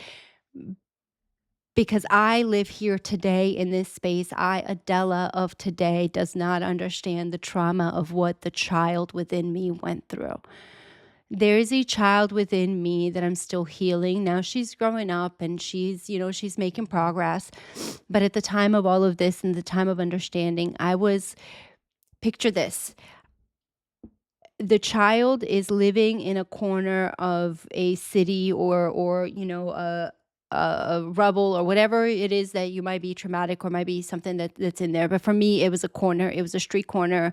Because I live here today in this space, Adela of today, does not understand the trauma of what the child within me went through. There is a child within me that I'm still healing. Now she's growing up and she's making progress. But at the time of all of this and the time of understanding, picture this. The child is living in a corner of a city, or a rubble, or whatever it is that you might be traumatic, or might be something that's in there. But for me, it was a corner. It was a street corner,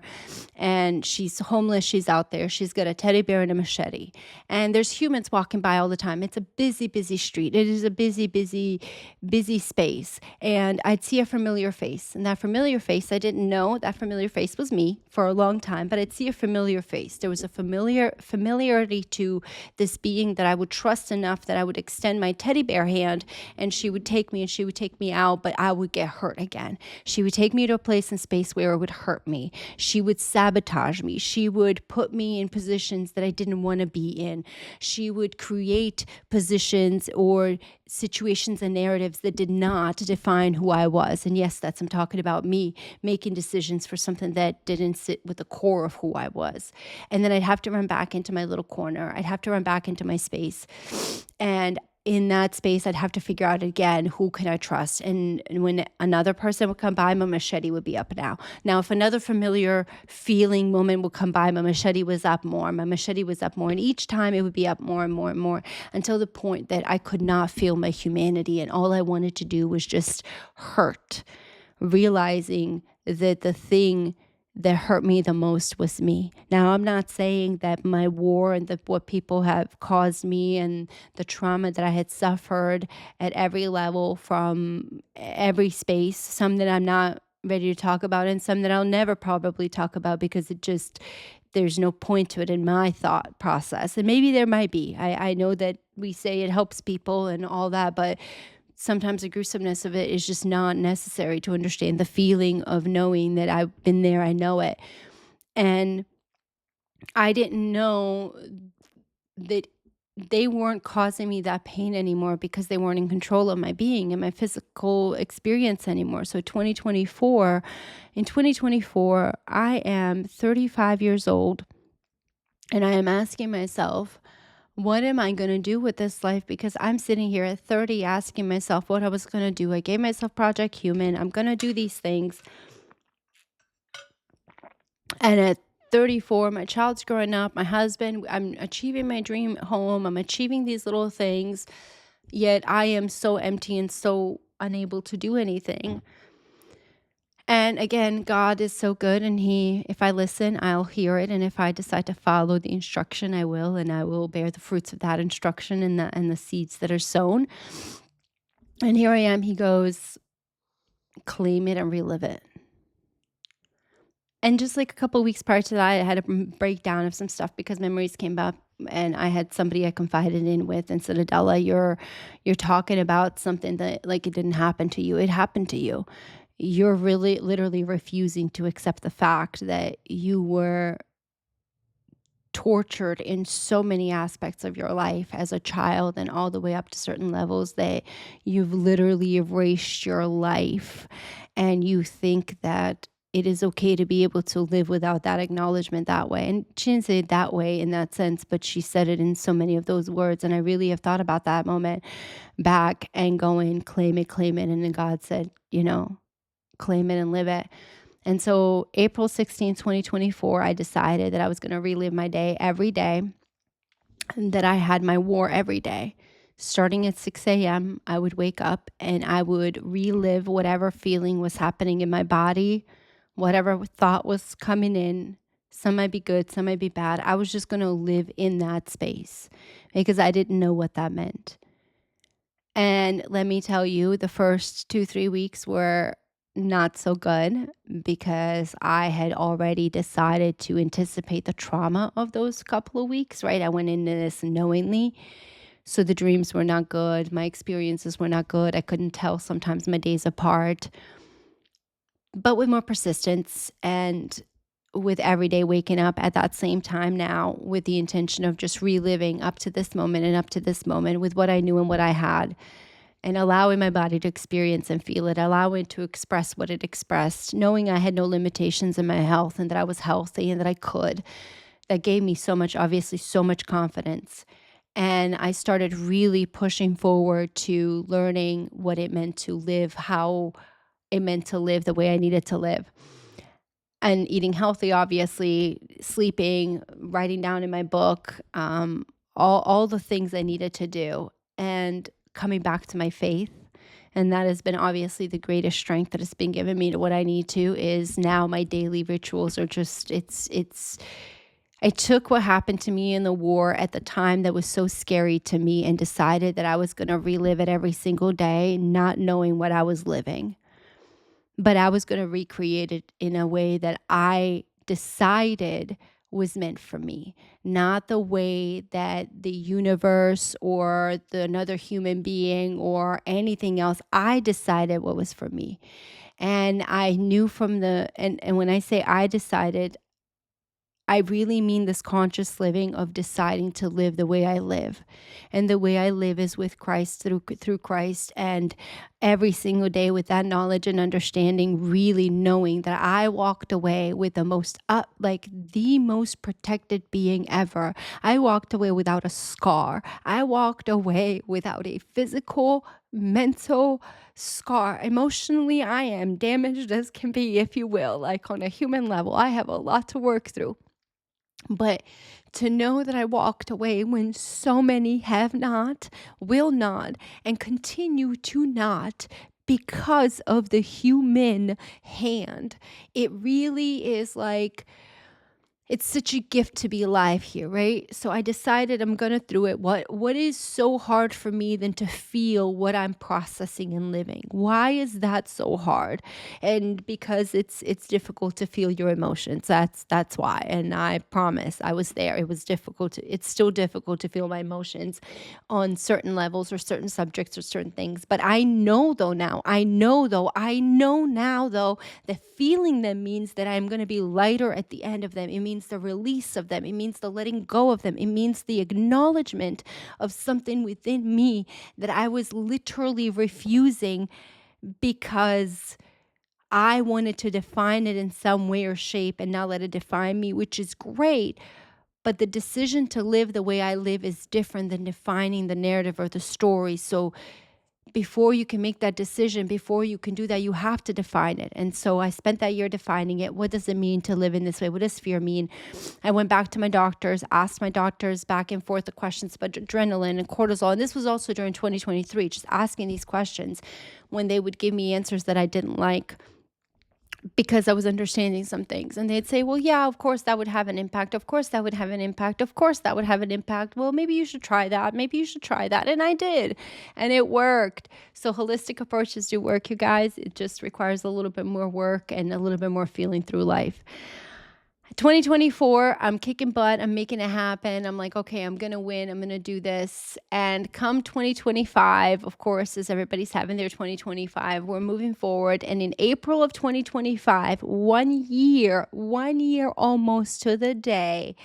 and she's homeless. She's out there. She's got a teddy bear and a machete, and there's humans walking by all the time. It's a busy, busy street. It is a busy, busy, busy space. And I'd see a familiar face, and that familiar face, I didn't know that familiar face was me for a long time, but I'd see a familiar face. There was a familiarity to this being that I would trust enough that I would extend my teddy bear hand, and she would take me and she would take me out, but I would get hurt again. She would take me to a place and space where it would hurt me. She would sabotage me. She would put me in positions that I didn't want to be in. She would create positions or situations and narratives that did not define who I was. And yes, I'm talking about me making decisions for something that didn't sit with the core of who I was. And then I'd have to run back into my little corner. I'd have to run back into my space. And in that space, I'd have to figure out again, who can I trust? And when another person would come by, my machete would be up now. Now, if another familiar feeling moment would come by, my machete was up more. My machete was up more. And each time it would be up more and more and more, until the point that I could not feel my humanity. And all I wanted to do was just hurt, realizing that the thing that hurt me the most was me. Now, I'm not saying that my war and what people have caused me and the trauma that I had suffered at every level from every space, some that I'm not ready to talk about and some that I'll never probably talk about because there's no point to it in my thought process. And maybe there might be. I know that we say it helps people and all that, but sometimes the gruesomeness of it is just not necessary to understand the feeling of knowing that I've been there, I know it. And I didn't know that they weren't causing me that pain anymore because they weren't in control of my being and my physical experience anymore. So in 2024, I am 35 years old and I am asking myself, what am I going to do with this life? Because I'm sitting here at 30 asking myself what I was going to do. I gave myself Project Human. I'm going to do these things. And at 34, my child's growing up, my husband, I'm achieving my dream home. I'm achieving these little things. Yet I am so empty and so unable to do anything. And again, God is so good, and if I listen, I'll hear it. And if I decide to follow the instruction, I will, and I will bear the fruits of that instruction and the seeds that are sown. And here I am. He goes, claim it and relive it. And just like a couple of weeks prior to that, I had a breakdown of some stuff because memories came up, and I had somebody I confided in with and said, Adela, you're talking about something that like it didn't happen to you. It happened to you. You're really literally refusing to accept the fact that you were tortured in so many aspects of your life as a child and all the way up to certain levels that you've literally erased your life, and you think that it is okay to be able to live without that acknowledgement that way. And she didn't say it that way in that sense, but she said it in so many of those words. And I really have thought about that moment back and going, claim it. And then God said, claim it and live it. And so April 16, 2024, I decided that I was going to relive my day every day, and that I had my war every day. Starting at 6 a.m., I would wake up and I would relive whatever feeling was happening in my body, whatever thought was coming in. Some might be good, some might be bad. I was just going to live in that space because I didn't know what that meant. And let me tell you, the first 2-3 weeks were not so good because I had already decided to anticipate the trauma of those couple of weeks, right? I went into this knowingly. So the dreams were not good. My experiences were not good. I couldn't tell sometimes my days apart. But with more persistence and with every day waking up at that same time now with the intention of just reliving up to this moment and up to this moment with what I knew and what I had, and allowing my body to experience and feel it, allowing it to express what it expressed, knowing I had no limitations in my health and that I was healthy and that I could. That gave me so much, obviously, so much confidence. And I started really pushing forward to learning what it meant to live, how it meant to live the way I needed to live. And eating healthy, obviously, sleeping, writing down in my book, all the things I needed to do. And coming back to my faith. And that has been obviously the greatest strength that has been given me to what I need to is now my daily rituals are just, I took what happened to me in the war at the time that was so scary to me and decided that I was going to relive it every single day, not knowing what I was living. But I was going to recreate it in a way that I decided was meant for me, not the way that the universe or another human being or anything else. I decided what was for me. And I knew and when I say I decided, I really mean this conscious living of deciding to live the way I live. And the way I live is with Christ, through Christ, and every single day with that knowledge and understanding, really knowing that I walked away with the most protected being ever. I walked away without a scar. I walked away without a physical, mental scar. Emotionally, I am damaged as can be, if you will, like on a human level. I have a lot to work through. But to know that I walked away when so many have not, will not, and continue to not because of the human hand. It really is like, it's such a gift to be alive here, right? So I decided I'm gonna through it. What is so hard for me than to feel what I'm processing and living? Why is that so hard? And because it's difficult to feel your emotions. That's why. And I promise I was there. It was difficult to, it's still difficult to feel my emotions on certain levels or certain subjects or certain things. But I know though now, I know now though, the feeling them means that I'm going to be lighter at the end of them. It means the release of them. It means the letting go of them. It means the acknowledgement of something within me that I was literally refusing because I wanted to define it in some way or shape and not let it define me, which is great. But the decision to live the way I live is different than defining the narrative or the story. So before you can make that decision, before you can do that, you have to define it. And so I spent that year defining it. What does it mean to live in this way? What does fear mean? I went back to my doctors, asked my doctors back and forth the questions about adrenaline and cortisol. And this was also during 2023, just asking these questions when they would give me answers that I didn't like, because I was understanding some things. And they'd say, well, yeah, of course that would have an impact. Of course that would have an impact. Of course that would have an impact. Well, maybe you should try that. Maybe you should try that. And I did. And it worked. So holistic approaches do work, you guys. It just requires a little bit more work and a little bit more feeling through life. 2024, I'm kicking butt. I'm making it happen. I'm like, okay, I'm going to win. I'm going to do this. And come 2025, of course, as everybody's having their 2025, we're moving forward. And in April of 2025, 1 year almost to the day,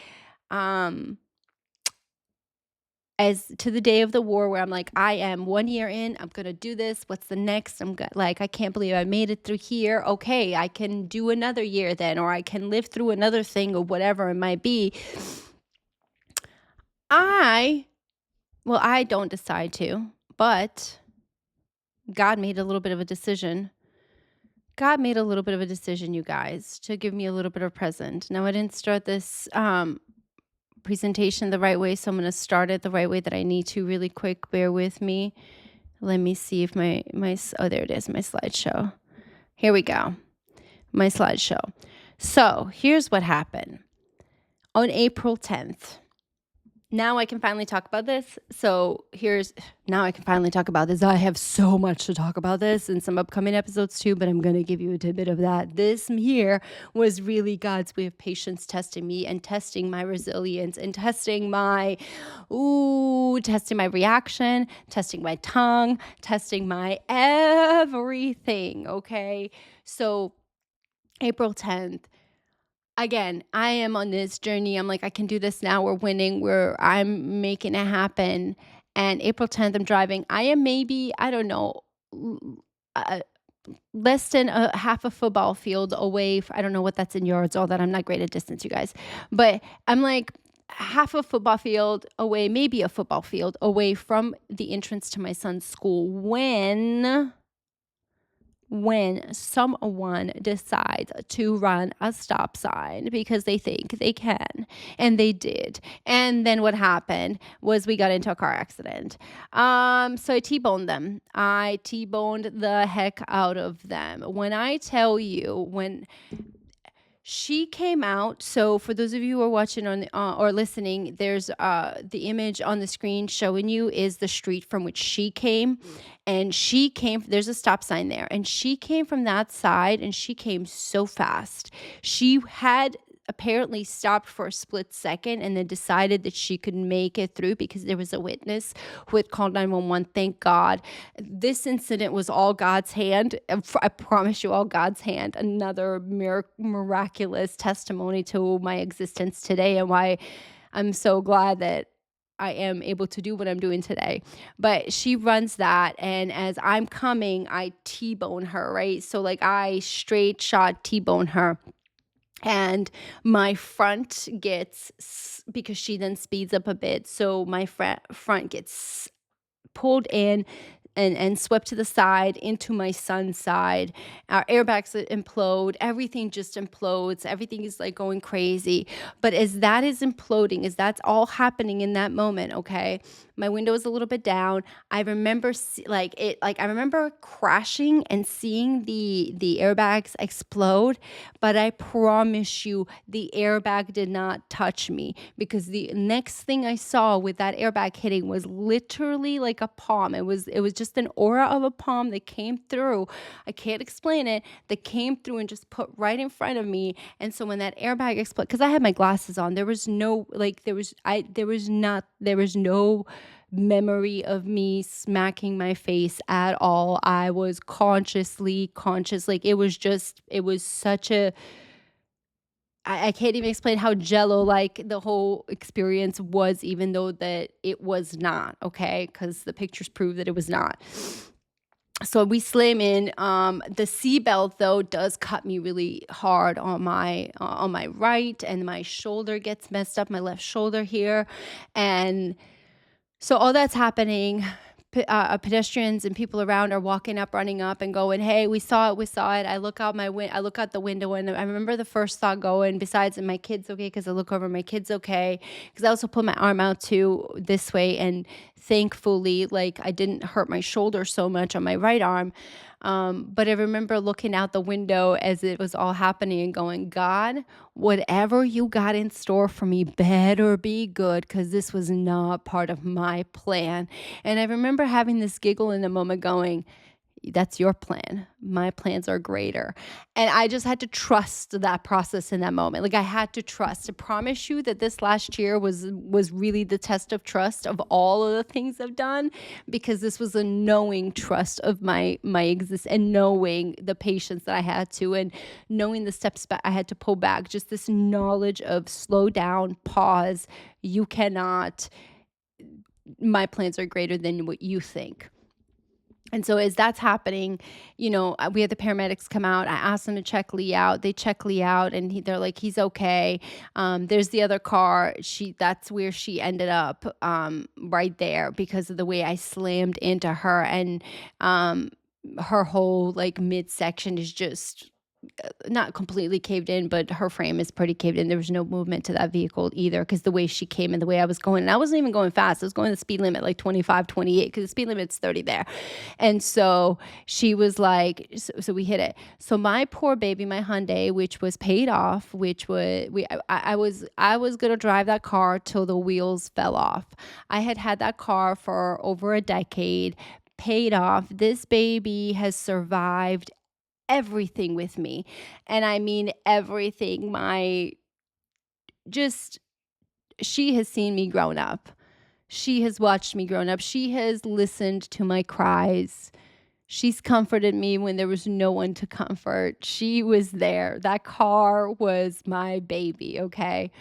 as to the day of the war, where I'm like, I am 1 year in, I'm going to do this. What's the next? Like, I can't believe I made it through here. Okay, I can do another year then, or I can live through another thing or whatever it might be. I don't decide to, but God made a little bit of a decision. God made a little bit of a decision, you guys, to give me a little bit of present. Now, I didn't start this presentation the right way, so I'm going to start it the right way that I need to really quick. Bear with me. Let me see if my oh, there it is, my slideshow. Here we go, my slideshow. So here's what happened on April 10th. Now I can finally talk about this. Now I can finally talk about this. I have so much to talk about this in some upcoming episodes too, but I'm going to give you a tidbit of that. This here was really God's way of patience testing me and testing my resilience and testing my reaction, testing my tongue, testing my everything. Okay. So April 10th. Again, I am on this journey. I'm like, I can do this now. We're winning. I'm making it happen. And April 10th, I'm driving. I am maybe, I don't know, less than a half a football field away. I don't know what that's in yards, all that. I'm not great at distance, you guys. But I'm like half a football field away, maybe a football field away from the entrance to my son's school when someone decides to run a stop sign because they think they can. And they did. And then what happened was we got into a car accident. So I T-boned them. I T-boned the heck out of them. When I tell you, when she came out, so for those of you who are watching on or listening, there's the image on the screen showing you is the street from which she came. And there's a stop sign there. And she came from that side and she came so fast. She had apparently stopped for a split second and then decided that she could make it through because there was a witness who had called 911. Thank God. This incident was all God's hand. I promise you, all God's hand. Another miraculous testimony to my existence today and why I'm so glad that I am able to do what I'm doing today. But she runs that, and as I'm coming, I T-bone her, right? So like I straight shot T-bone her. And my front gets, because she then speeds up a bit, so my front gets pulled in, and swept to the side into my son's side. Our airbags implode. Everything just implodes. Everything is like going crazy. But as that is imploding, as that's all happening in that moment, okay, my window is a little bit down. I remember I remember crashing and seeing the airbags explode, but I promise you the airbag did not touch me, because the next thing I saw with that airbag hitting was literally like a palm. It was just an aura of a palm that came through. I can't explain it. That came through and just put right in front of me. And so when that airbag exploded, because I had my glasses on, there was no memory of me smacking my face at all. I was consciously conscious. Like it was such a, I can't even explain how jello like the whole experience was, even though that it was not, okay? Because the pictures prove that it was not. So we slam in. The seatbelt though does cut me really hard on my right, and my shoulder gets messed up, my left shoulder here. And so all that's happening, pedestrians and people around are walking up, running up and going, "Hey, we saw it, we saw it." I look out the window, and I remember the first thought going, besides, "My kid's okay?" Because I look over, my kid's okay. Because I also put my arm out too this way, and thankfully, like, I didn't hurt my shoulder so much on my right arm. But I remember looking out the window as it was all happening and going, "God, whatever you got in store for me better be good, because this was not part of my plan." And I remember having this giggle in the moment going, "That's your plan. My plans are greater." And I just had to trust that process in that moment. Like I had to trust. I promise you that this last year was really the test of trust of all of the things I've done, because this was a knowing trust of my existence, and knowing the patience that I had to, and knowing the steps I had to pull back. Just this knowledge of slow down, pause. You cannot. My plans are greater than what you think. And so as that's happening, we had the paramedics come out. I asked them to check Lee out. They check Lee out, and they're like, "He's okay." There's the other car. That's where she ended up, right there, because of the way I slammed into her. And her whole like midsection is just not completely caved in, but her frame is pretty caved in. There was no movement to that vehicle either, because the way she came and the way I was going, and I wasn't even going fast. I was going the speed limit, like 25, 28, because the speed limit's 30 there. And so she was like, so we hit it. So my poor baby, my Hyundai, which was paid off, I was going to drive that car till the wheels fell off. I had that car for over a decade, paid off. This baby has survived everything with me. And I mean everything. She has seen me grown up. She has watched me grown up. She has listened to my cries. She's comforted me when there was no one to comfort. She was there. That car was my baby, okay?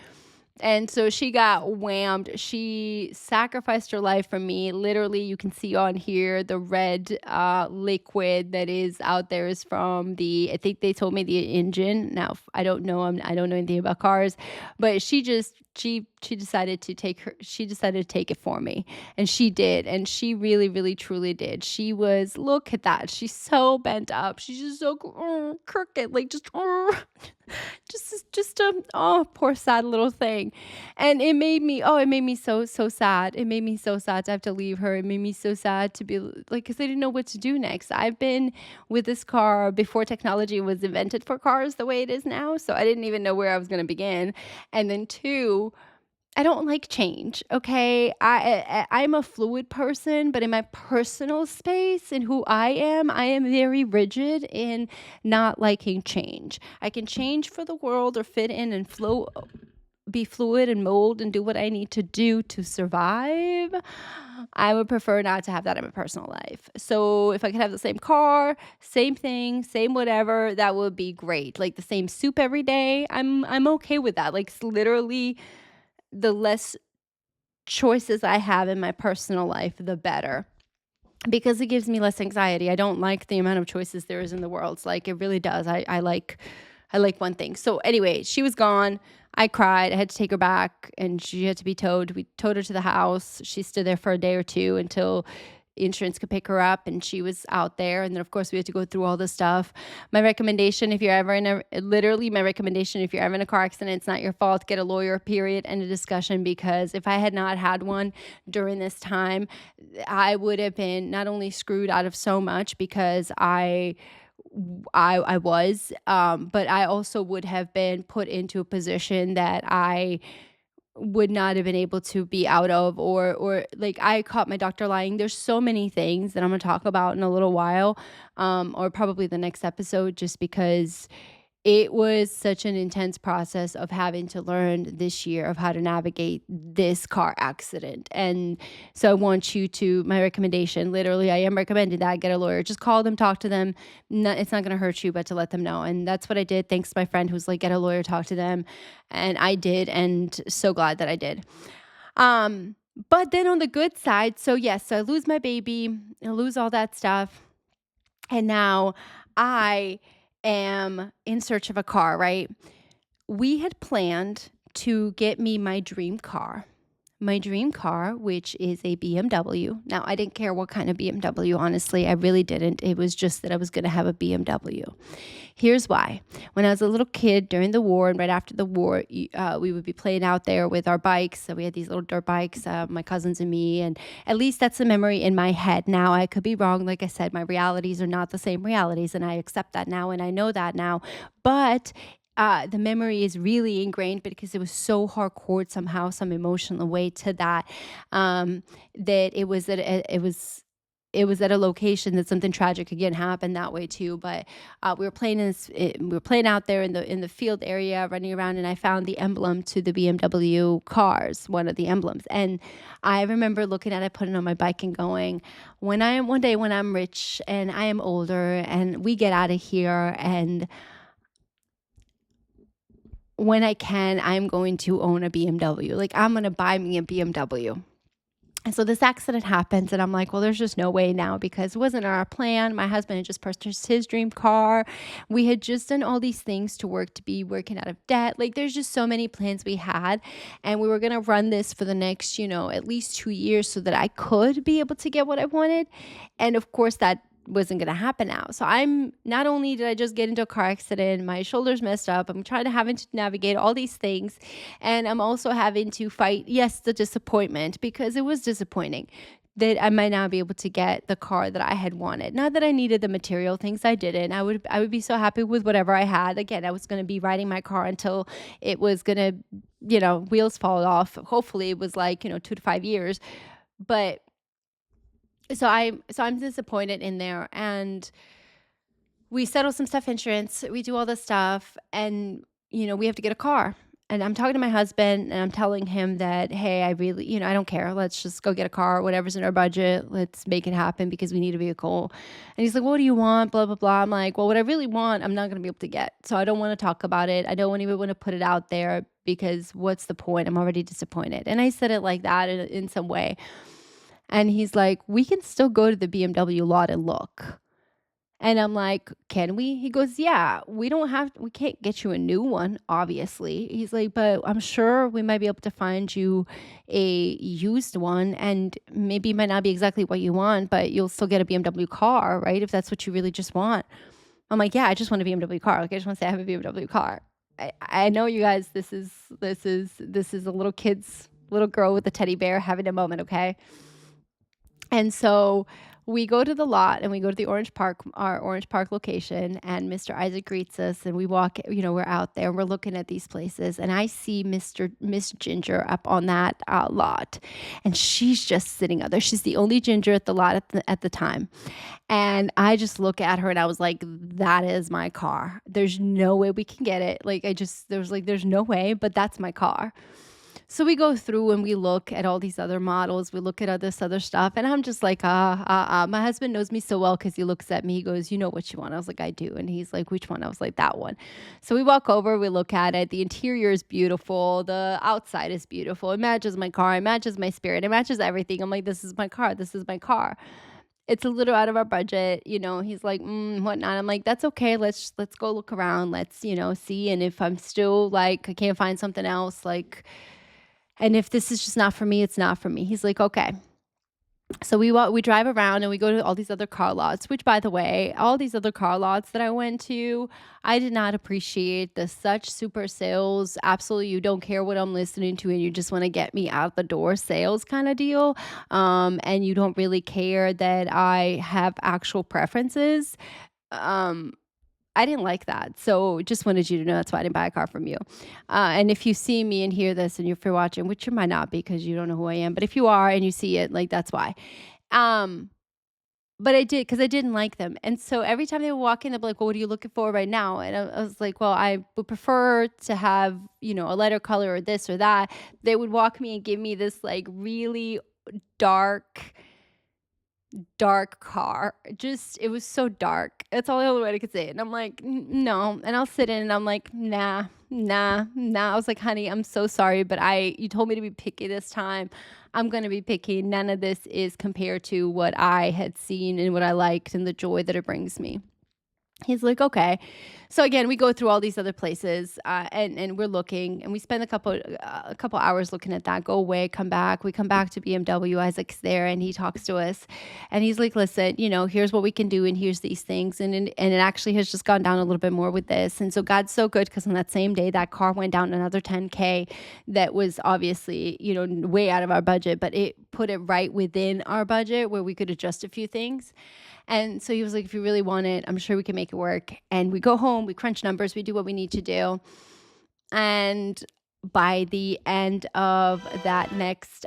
And so she got whammed. She sacrificed her life for me. Literally, you can see on here the red liquid that is out there is from I think they told me the engine. Now, I don't know. I don't know anything about cars, but she decided to take it for me. And she did. And she really, really, truly did. She was, look at that. She's so bent up. She's just so crooked, like just a poor sad little thing. And it made me so sad. It made me so sad to have to leave her. It made me so sad to be like, because I didn't know what to do next. I've been with this car before technology was invented for cars the way it is now, so I didn't even know where I was going to begin. And then two, I don't like change, okay? I'm a fluid person, but in my personal space and who I am very rigid in not liking change. I can change for the world or fit in and flow, be fluid and mold and do what I need to do to survive. I would prefer not to have that in my personal life. So if I could have the same car, same thing, same whatever, that would be great. Like the same soup every day, I'm okay with that. Like it's literally the less choices I have in my personal life, the better, because it gives me less anxiety. I don't like the amount of choices there is in the world. It's like, it really does. I like one thing. So anyway, she was gone. I cried. I had to take her back, and she had to be towed. We towed her to the house. She stood there for a day or two until insurance could pick her up, and she was out there. And then, of course, we had to go through all this stuff. My recommendation, if you're ever in a, literally my recommendation, if you're ever in a car accident, it's not your fault, get a lawyer, period, end of discussion. Because if I had not had one during this time, I would have been not only screwed out of so much because I was, but I also would have been put into a position that I would not have been able to be out of, or like I caught my doctor lying. There's so many things that I'm gonna talk about in a little while, or probably the next episode, just because it was such an intense process of having to learn this year of how to navigate this car accident. And so I want you to, my recommendation, literally, I am recommending that get a lawyer. Just call them, talk to them. No, it's not going to hurt you, but to let them know. And that's what I did. Thanks to my friend who's like, get a lawyer, talk to them. And I did, and so glad that I did. But then on the good side, so yes, so I lose my baby, I lose all that stuff. And now I am in search of a car, right? We had planned to get me my dream car. My dream car, which is a BMW. Now, I didn't care what kind of BMW, honestly. I really didn't. It was just that I was going to have a BMW. Here's why. When I was a little kid during the war and right after the war, we would be playing out there with our bikes. So we had these little dirt bikes, my cousins and me, and at least that's a memory in my head. Now, I could be wrong. Like I said, my realities are not the same realities, and I accept that now, and I know that now. But the memory is really ingrained because it was so hardcore somehow, some emotional weight to that, that it was at a location that something tragic again happened that way too. But we were playing we were playing out there in the field area, running around, and I found the emblem to the BMW cars, one of the emblems. And I remember looking at it, putting it on my bike, and going, one day when I'm rich and I am older and we get out of here, and when I can, I'm going to own a BMW. Like, I'm going to buy me a BMW. And so this accident happens, and I'm like, well, there's just no way now, because it wasn't our plan. My husband had just purchased his dream car. We had just done all these things to be working out of debt. Like, there's just so many plans we had, and we were going to run this for the next, at least 2 years so that I could be able to get what I wanted. And of course, that wasn't going to happen now. So not only did I just get into a car accident, my shoulder's messed up, I'm having to navigate all these things. And I'm also having to fight, yes, the disappointment, because it was disappointing that I might not be able to get the car that I had wanted. Not that I needed the material things, I didn't. I would be so happy with whatever I had. Again, I was going to be riding my car until it was going to, wheels fall off. Hopefully it was like, 2 to 5 years. But I'm disappointed in there, and we settle some stuff, insurance, we do all this stuff, and we have to get a car. And I'm talking to my husband, and I'm telling him that, hey, I really, I don't care. Let's just go get a car, whatever's in our budget. Let's make it happen because we need a vehicle. And he's like, what do you want? Blah, blah, blah. I'm like, well, what I really want, I'm not going to be able to get. So I don't want to talk about it. I don't even want to put it out there, because what's the point? I'm already disappointed. And I said it like that in some way. And he's like, we can still go to the BMW lot and look. And I'm like, can we? He goes, yeah, we can't get you a new one, obviously. He's like, but I'm sure we might be able to find you a used one, and maybe it might not be exactly what you want, but you'll still get a BMW car, right? If that's what you really just want. I'm like, yeah, I just want a BMW car. Like, I just want to say I have a BMW car. I know, you guys, this is a little girl with a teddy bear having a moment, okay? And so we go to the lot, and we go to the our Orange Park location, and Mr. Isaac greets us, and we walk, we're out there and we're looking at these places, and I see Miss Ginger up on that lot, and she's just sitting out there. She's the only Ginger at the lot at the time. And I just look at her, and I was like, that is my car. There's no way we can get it. There's no way, but that's my car. So we go through and we look at all these other models. We look at all this other stuff. And I'm just like, My husband knows me so well, because he looks at me. He goes, you know what you want? I was like, I do. And he's like, which one? I was like, that one. So we walk over. We look at it. The interior is beautiful. The outside is beautiful. It matches my car. It matches my spirit. It matches everything. I'm like, this is my car. This is my car. It's a little out of our budget. He's like, whatnot. I'm like, that's okay. Let's go look around. Let's, see. And if I'm still like, I can't find something else, like, and if this is just not for me, it's not for me. He's like, okay. So we drive around and we go to all these other car lots, which by the way, all these other car lots that I went to, I did not appreciate the such super sales. Absolutely, you don't care what I'm listening to and you just want to get me out the door sales kind of deal. And you don't really care that I have actual preferences. Um, I didn't like that. So just wanted you to know that's why I didn't buy a car from you. And if you see me and hear this and if you're watching, which you might not because you don't know who I am, but if you are and you see it, like that's why. Um, but I did because I didn't like them. And so every time they would walk in, they'd be like, well, what are you looking for right now? And I was like, well, I would prefer to have, a lighter color or this or that. They would walk me and give me this like really dark dark car. Just it was so dark. That's all the only way I could say it. And I'm like, No." And I'll sit in and I'm like, "Nah, nah, nah." I was like, "Honey, I'm so sorry, but you told me to be picky this time. I'm gonna be picky. None of this is compared to what I had seen and what I liked and the joy that it brings me." He's like, "Okay." So again, we go through all these other places, and we're looking, and we spend a couple hours looking at that. Go away, come back. We come back to BMW. Isaac's there, and he talks to us, and he's like, "Listen, here's what we can do, and here's these things, and it actually has just gone down a little bit more with this." And so God's so good because on that same day, that car went down another 10K. That was obviously way out of our budget, but it put it right within our budget where we could adjust a few things. And so he was like, if you really want it, I'm sure we can make it work. And we go home, we crunch numbers, we do what we need to do. And by the end of that next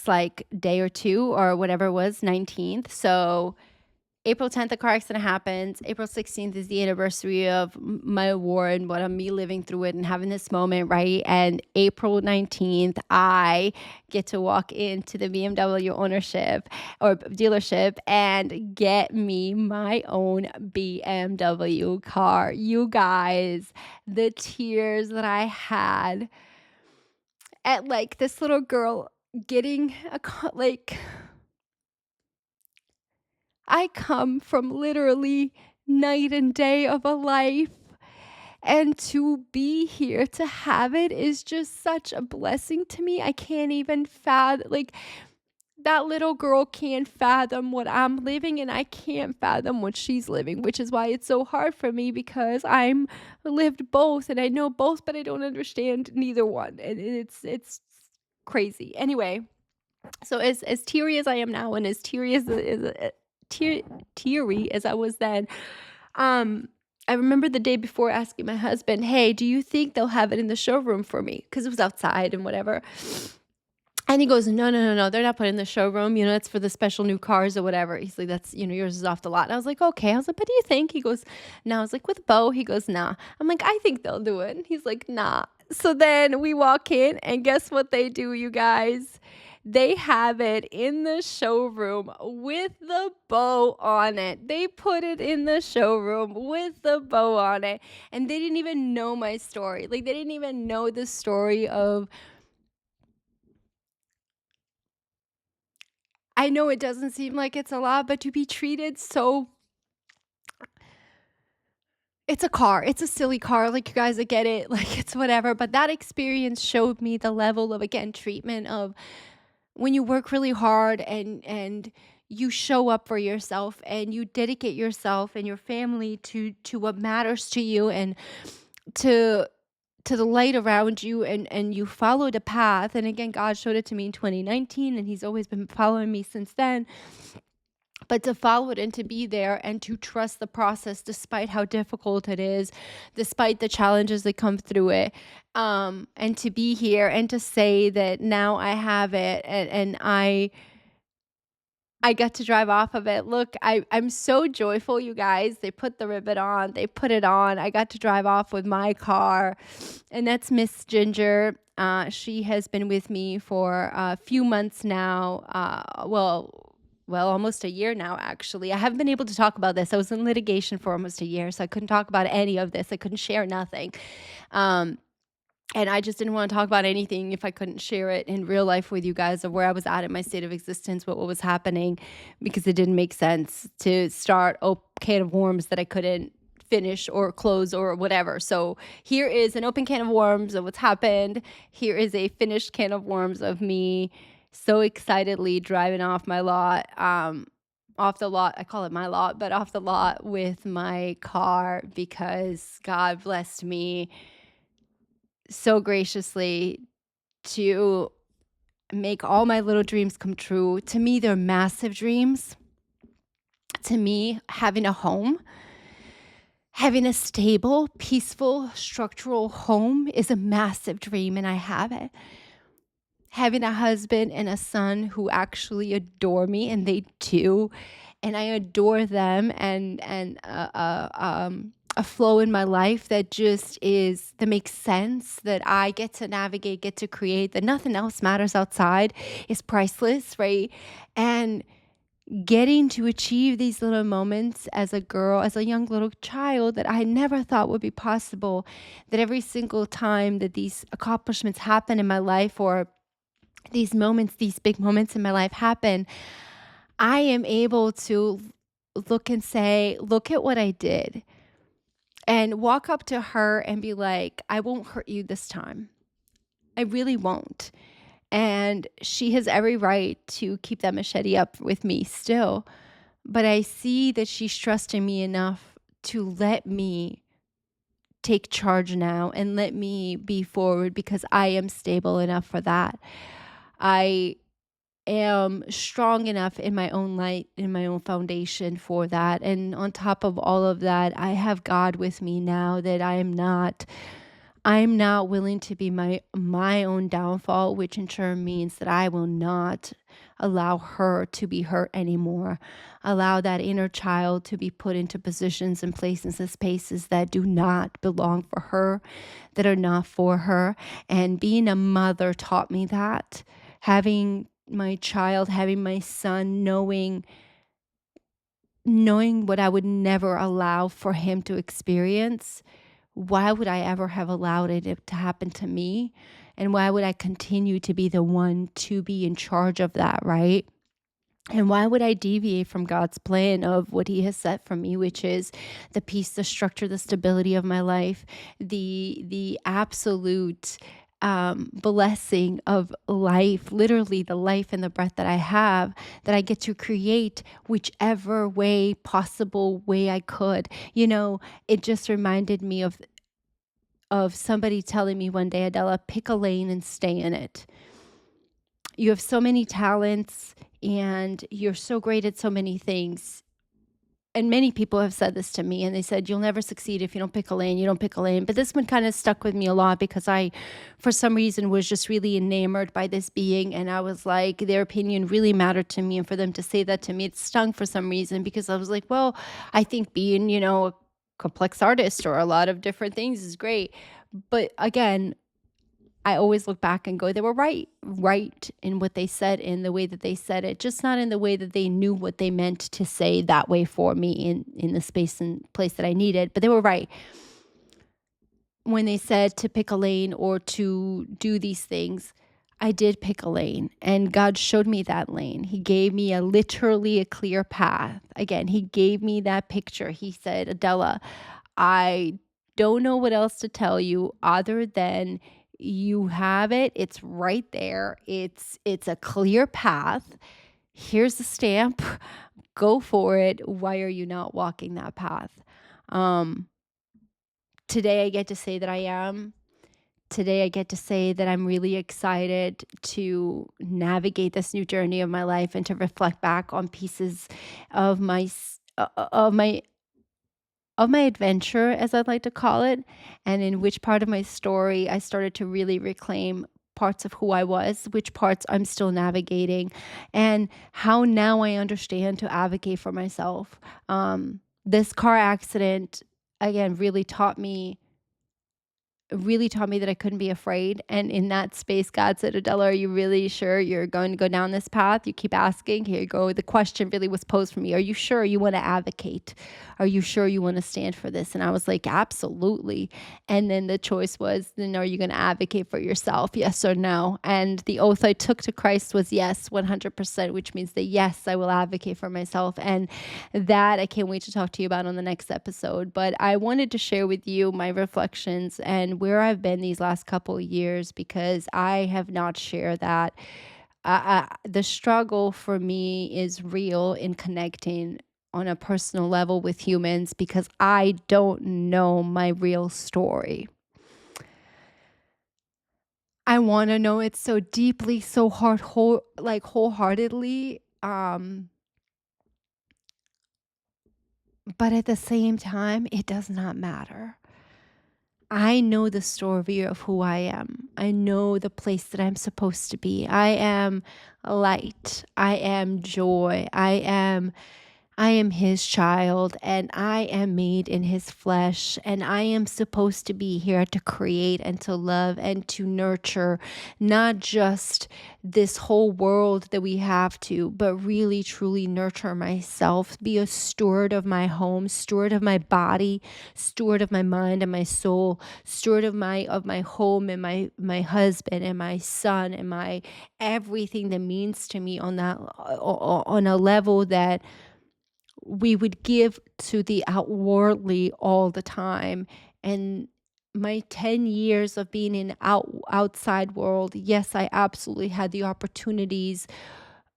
like day or two or whatever it was, 19th. So April 10th, the car accident happens. April 16th is the anniversary of my award, what I'm me living through it and having this moment, right? And April 19th, I get to walk into the BMW ownership or dealership and get me my own BMW car. You guys, the tears that I had at like this little girl getting like I come from literally night and day of a life. And to be here to have it is just such a blessing to me. I can't even fathom, like, that little girl can't fathom what I'm living, and I can't fathom what she's living, which is why it's so hard for me because I'm lived both and I know both, but I don't understand neither one. And it's crazy. Anyway, so as teary as I am now, and as tear, teary as I was then, um, I remember the day before asking my husband, "Hey, do you think they'll have it in the showroom for me?" Because it was outside and whatever. And he goes, "No, no, no, no. They're not putting it in the showroom. It's for the special new cars or whatever." He's like, "That's, yours is off the lot." And I was like, "Okay." I was like, "But do you think?" He goes, "No." I was like, "With Bo?" He goes, "Nah." I'm like, "I think they'll do it." And he's like, "Nah." So then we walk in, and guess what they do, you guys? They have it in the showroom with the bow on it. They put it in the showroom with the bow on it. And they didn't even know my story. Like, they didn't even know the story of, I know it doesn't seem like it's a lot, but to be treated so, it's a car. It's a silly car. Like, you guys, I get it. Like, it's whatever. But that experience showed me the level of, again, treatment of when you work really hard and you show up for yourself and you dedicate yourself and your family to what matters to you and to the light around you, and you followed a path. And again, God showed it to me in 2019 and he's always been following me since then. But to follow it and to be there and to trust the process despite how difficult it is, despite the challenges that come through it, and to be here and to say that now I have it, and I got to drive off of it. Look, I'm so joyful, you guys. They put the ribbon on, they put it on. I got to drive off with my car, and that's Miss Ginger. She has been with me for a few months now. Well, almost a year now, actually. I haven't been able to talk about this. I was in litigation for almost a year, so I couldn't talk about any of this. I couldn't share nothing. Um, and I just didn't want to talk about anything if I couldn't share it in real life with you guys of where I was at in my state of existence, what was happening, because it didn't make sense to start a can of worms that I couldn't finish or close or whatever. So here is an open can of worms of what's happened. Here is a finished can of worms of me so excitedly driving off my lot, off the lot. I call it my lot, but off the lot with my car because God blessed me so graciously to make all my little dreams come true. To me, they're massive dreams. To me, having a home, having a stable, peaceful, structural home is a massive dream, and I have it. Having a husband and a son who actually adore me, and they do, and I adore them, and a flow in my life that just is that makes sense, that I get to navigate, get to create, that nothing else matters outside is priceless, right? And getting to achieve these little moments as a girl, as a young little child that I never thought would be possible, that every single time that these accomplishments happen in my life, or these moments, these big moments in my life happen, I am able to look and say, look at what I did, and walk up to her and be like, I won't hurt you this time. I really won't. And she has every right to keep that machete up with me still. But I see that she's trusting me enough to let me take charge now and let me be forward, because I am stable enough for that. I am strong enough in my own light, in my own foundation for that. And on top of all of that, I have God with me now, that I'm not willing to be my own downfall, which in turn means that I will not allow her to be hurt anymore. Allow that inner child to be put into positions and places and spaces that do not belong for her, that are not for her. And being a mother taught me that. Having my child, having my son, knowing what I would never allow for him to experience, why would I ever have allowed it to happen to me? And why would I continue to be the one to be in charge of that, right? And why would I deviate from God's plan of what he has set for me, which is the peace, the structure, the stability of my life, the absolute blessing of life, literally the life and the breath that I have, that I get to create whichever way, possible way I could. It just reminded me of somebody telling me one day, Adela, pick a lane and stay in it. You have so many talents and you're so great at so many things. And many people have said this to me, and they said, you'll never succeed if you don't pick a lane. You don't pick a lane. But this one kind of stuck with me a lot, because I, for some reason, was just really enamored by this being. And I was like, their opinion really mattered to me. And for them to say that to me, it stung for some reason, because I was like, well, I think being, a complex artist or a lot of different things is great. But again, I always look back and go, they were right in what they said, in the way that they said it, just not in the way that they knew what they meant to say that way for me in the space and place that I needed. But they were right when they said to pick a lane or to do these things. I did pick a lane, and God showed me that lane. He gave me literally a clear path. Again, he gave me that picture. He said, Adela, I don't know what else to tell you other than you have it. It's right there. It's a clear path. Here's the stamp. Go for it. Why are you not walking that path? Today I get to say that I am. Today I get to say that I'm really excited to navigate this new journey of my life and to reflect back on pieces of my adventure, as I'd like to call it, and in which part of my story I started to really reclaim parts of who I was, which parts I'm still navigating, and how now I understand to advocate for myself. This car accident, again, really taught me really taught me that I couldn't be afraid. And in that space, God said, Adela, are you really sure you're going to go down this path? You keep asking. Here you go. The question really was posed for me. Are you sure you want to advocate? Are you sure you want to stand for this? And I was like, absolutely. And then the choice was, then are you going to advocate for yourself? Yes or no? And the oath I took to Christ was yes, 100%, which means that yes, I will advocate for myself. And that I can't wait to talk to you about on the next episode. But I wanted to share with you my reflections and where I've been these last couple of years, because I have not shared that. The struggle for me is real in connecting on a personal level with humans because I don't know my real story. I want to know it so deeply, so wholeheartedly. But at the same time, it does not matter. I know the story of who I am. I know the place that I'm supposed to be. I am light. I am joy. I am his child, and I am made in his flesh, and I am supposed to be here to create and to love and to nurture not just this whole world that we have to, but really truly nurture myself, be a steward of my home, steward of my body, steward of my mind and my soul, steward of my home and my husband and my son and my everything that means to me on a level that we would give to the outwardly all the time. And my 10 years of being in outside world, yes, I absolutely had the opportunities,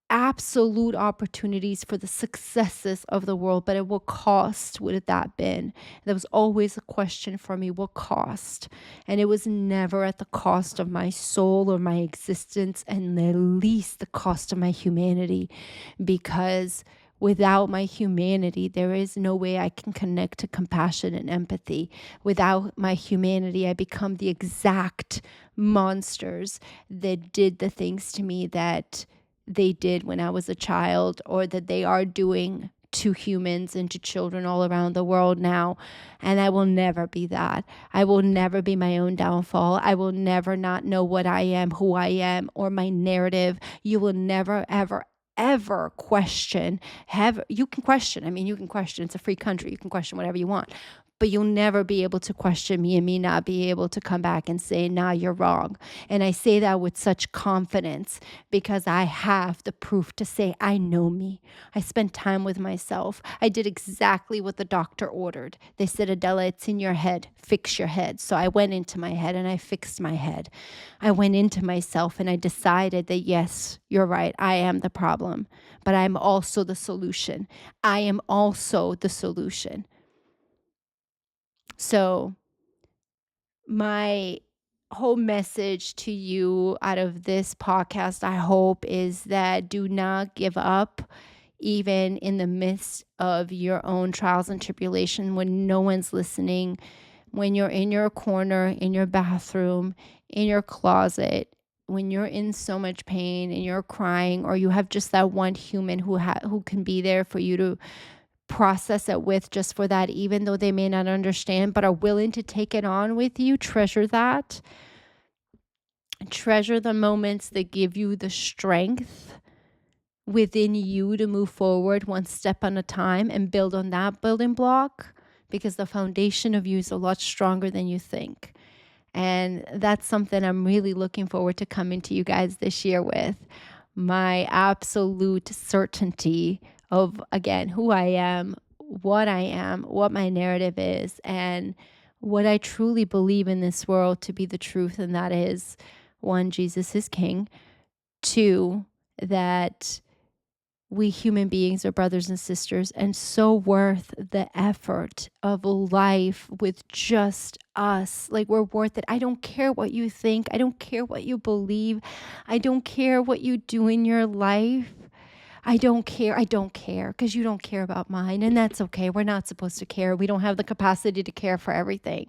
absolute opportunities for the successes of the world, but at what cost would that been? There was always a question for me, what cost? And it was never at the cost of my soul or my existence, and at least the cost of my humanity, because without my humanity, there is no way I can connect to compassion and empathy. Without my humanity, I become the exact monsters that did the things to me that they did when I was a child, or that they are doing to humans and to children all around the world now. And I will never be that. I will never be my own downfall. I will never not know what I am, who I am, or my narrative. You will never, ever question. You can question. I mean, you can question. It's a free country. You can question whatever you want. But you'll never be able to question me and me not be able to come back and say, nah, you're wrong. And I say that with such confidence because I have the proof to say I know me. I spent time with myself. I did exactly what the doctor ordered. They said, Adela, it's in your head. Fix your head. So I went into my head and I fixed my head. I went into myself and I decided that, yes, you're right. I am the problem, but I'm also the solution. I am also the solution. So my whole message to you out of this podcast, I hope, is that do not give up, even in the midst of your own trials and tribulation, when no one's listening, when you're in your corner, in your bathroom, in your closet, when you're in so much pain and you're crying, or you have just that one human who can be there for you to process it with, just for that, even though they may not understand but are willing to take it on with you. Treasure that. Treasure the moments that give you the strength within you to move forward one step at a time and build on that building block, because the foundation of you is a lot stronger than you think. And that's something I'm really looking forward to coming to you guys this year with. My absolute certainty of, again, who I am, what my narrative is, and what I truly believe in this world to be the truth. And that is, 1, Jesus is King. 2, that we human beings are brothers and sisters and so worth the effort of life with just us. Like, we're worth it. I don't care what you think. I don't care what you believe. I don't care what you do in your life. I don't care because you don't care about mine. And that's okay. We're not supposed to care. We don't have the capacity to care for everything.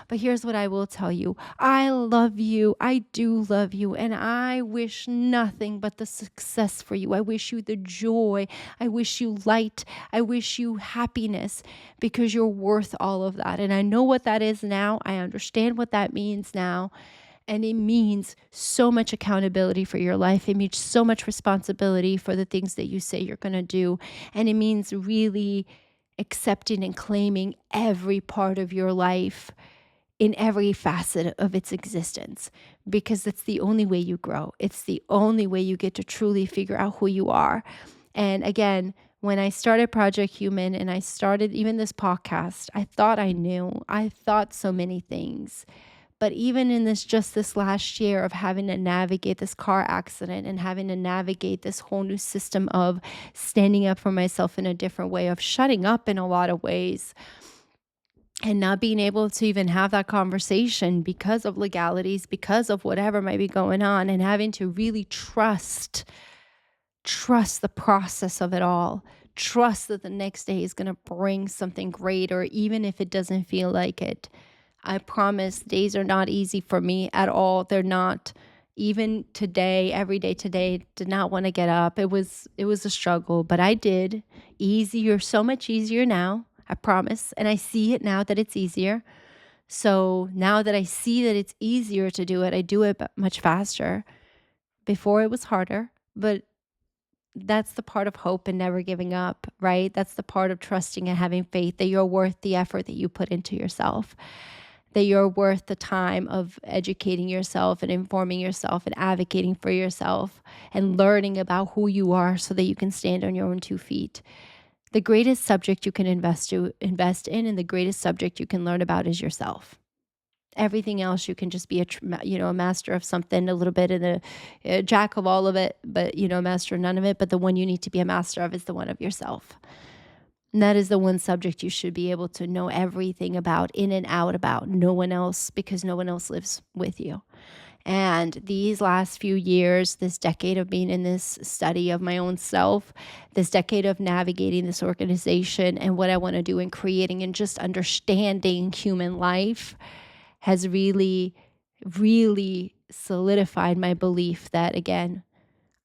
But here's what I will tell you. I love you. I do love you. And I wish nothing but the success for you. I wish you the joy. I wish you light. I wish you happiness because you're worth all of that. And I know what that is now. I understand what that means now. And it means so much accountability for your life. It means so much responsibility for the things that you say you're going to do. And it means really accepting and claiming every part of your life in every facet of its existence, because it's the only way you grow. It's the only way you get to truly figure out who you are. And again, when I started Project Human and I started even this podcast, I thought I knew. I thought so many things. But even in this last year of having to navigate this car accident and having to navigate this whole new system of standing up for myself in a different way, of shutting up in a lot of ways, and not being able to even have that conversation because of legalities, because of whatever might be going on, and having to really trust the process of it all. Trust that the next day is going to bring something greater, even if it doesn't feel like it. I promise days are not easy for me at all. They're not. Even today, every day today, did not want to get up. It was a struggle, but I did. Easier, so much easier now, I promise. And I see it now that it's easier. So now that I see that it's easier to do it, I do it much faster. Before it was harder, but that's the part of hope and never giving up, right? That's the part of trusting and having faith that you're worth the effort that you put into yourself, that you're worth the time of educating yourself and informing yourself and advocating for yourself and learning about who you are so that you can stand on your own 2 feet. The greatest subject you can invest in and the greatest subject you can learn about is yourself. Everything else you can just be a master of something a little bit and a jack of all of it, but a master of none of it. But the one you need to be a master of is the one of yourself. And that is the one subject you should be able to know everything about, in and out about. No one else, because no one else lives with you. And these last few years, this decade of being in this study of my own self, this decade of navigating this organization and what I want to do in creating and just understanding human life has really, really solidified my belief that, again,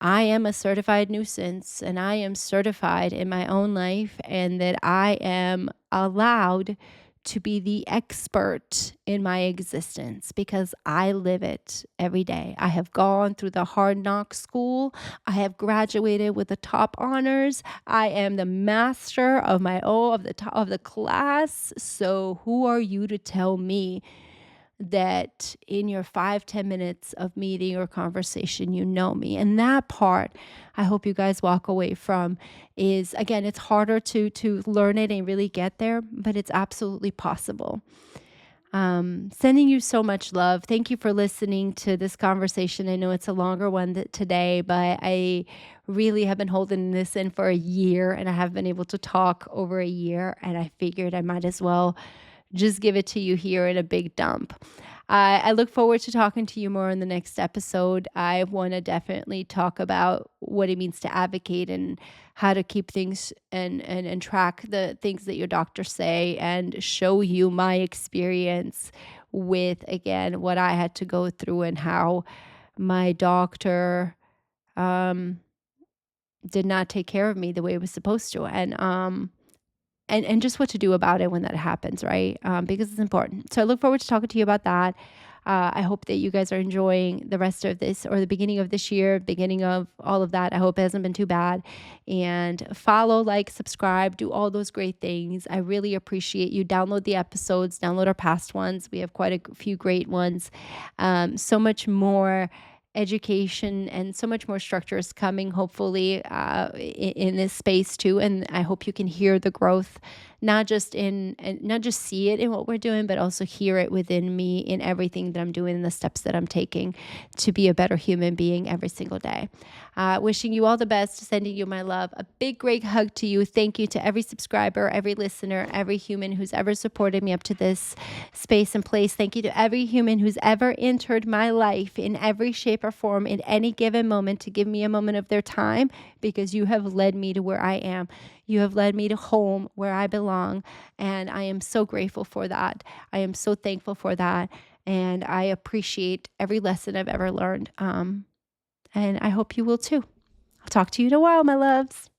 I am a certified nuisance and I am certified in my own life, and that I am allowed to be the expert in my existence because I live it every day. I have gone through the hard knock school. I have graduated with the top honors. I am the master of my own, of the top of the class. So who are you to tell me that in your 5-10 minutes of meeting or conversation, you know me? And that part, I hope you guys walk away from is, again, it's harder to learn it and really get there, but it's absolutely possible. Sending you so much love. Thank you for listening to this conversation. I know it's a longer one today, but I really have been holding this in for a year, and I have been able to talk over a year, and I figured I might as well just give it to you here in a big dump. I look forward to talking to you more in the next episode. I want to definitely talk about what it means to advocate and how to keep things and track the things that your doctors say, and show you my experience with, again, what I had to go through and how my doctor did not take care of me the way it was supposed to. And just what to do about it when that happens, right? Because it's important. So I look forward to talking to you about that. I hope that you guys are enjoying the rest of this, or the beginning of this year, beginning of all of that. I hope it hasn't been too bad. And follow, like, subscribe, do all those great things. I really appreciate you. Download the episodes, download our past ones. We have quite a few great ones. So much more education and so much more structure is coming, hopefully, in this space too. And I hope you can hear the growth not just see it in what we're doing, but also hear it within me in everything that I'm doing and the steps that I'm taking to be a better human being every single day. Wishing you all the best, sending you my love. A big, great hug to you. Thank you to every subscriber, every listener, every human who's ever supported me up to this space and place. Thank you to every human who's ever entered my life in every shape or form in any given moment to give me a moment of their time, because you have led me to where I am. You have led me to home where I belong. And I am so grateful for that. I am so thankful for that. And I appreciate every lesson I've ever learned. And I hope you will too. I'll talk to you in a while, my loves.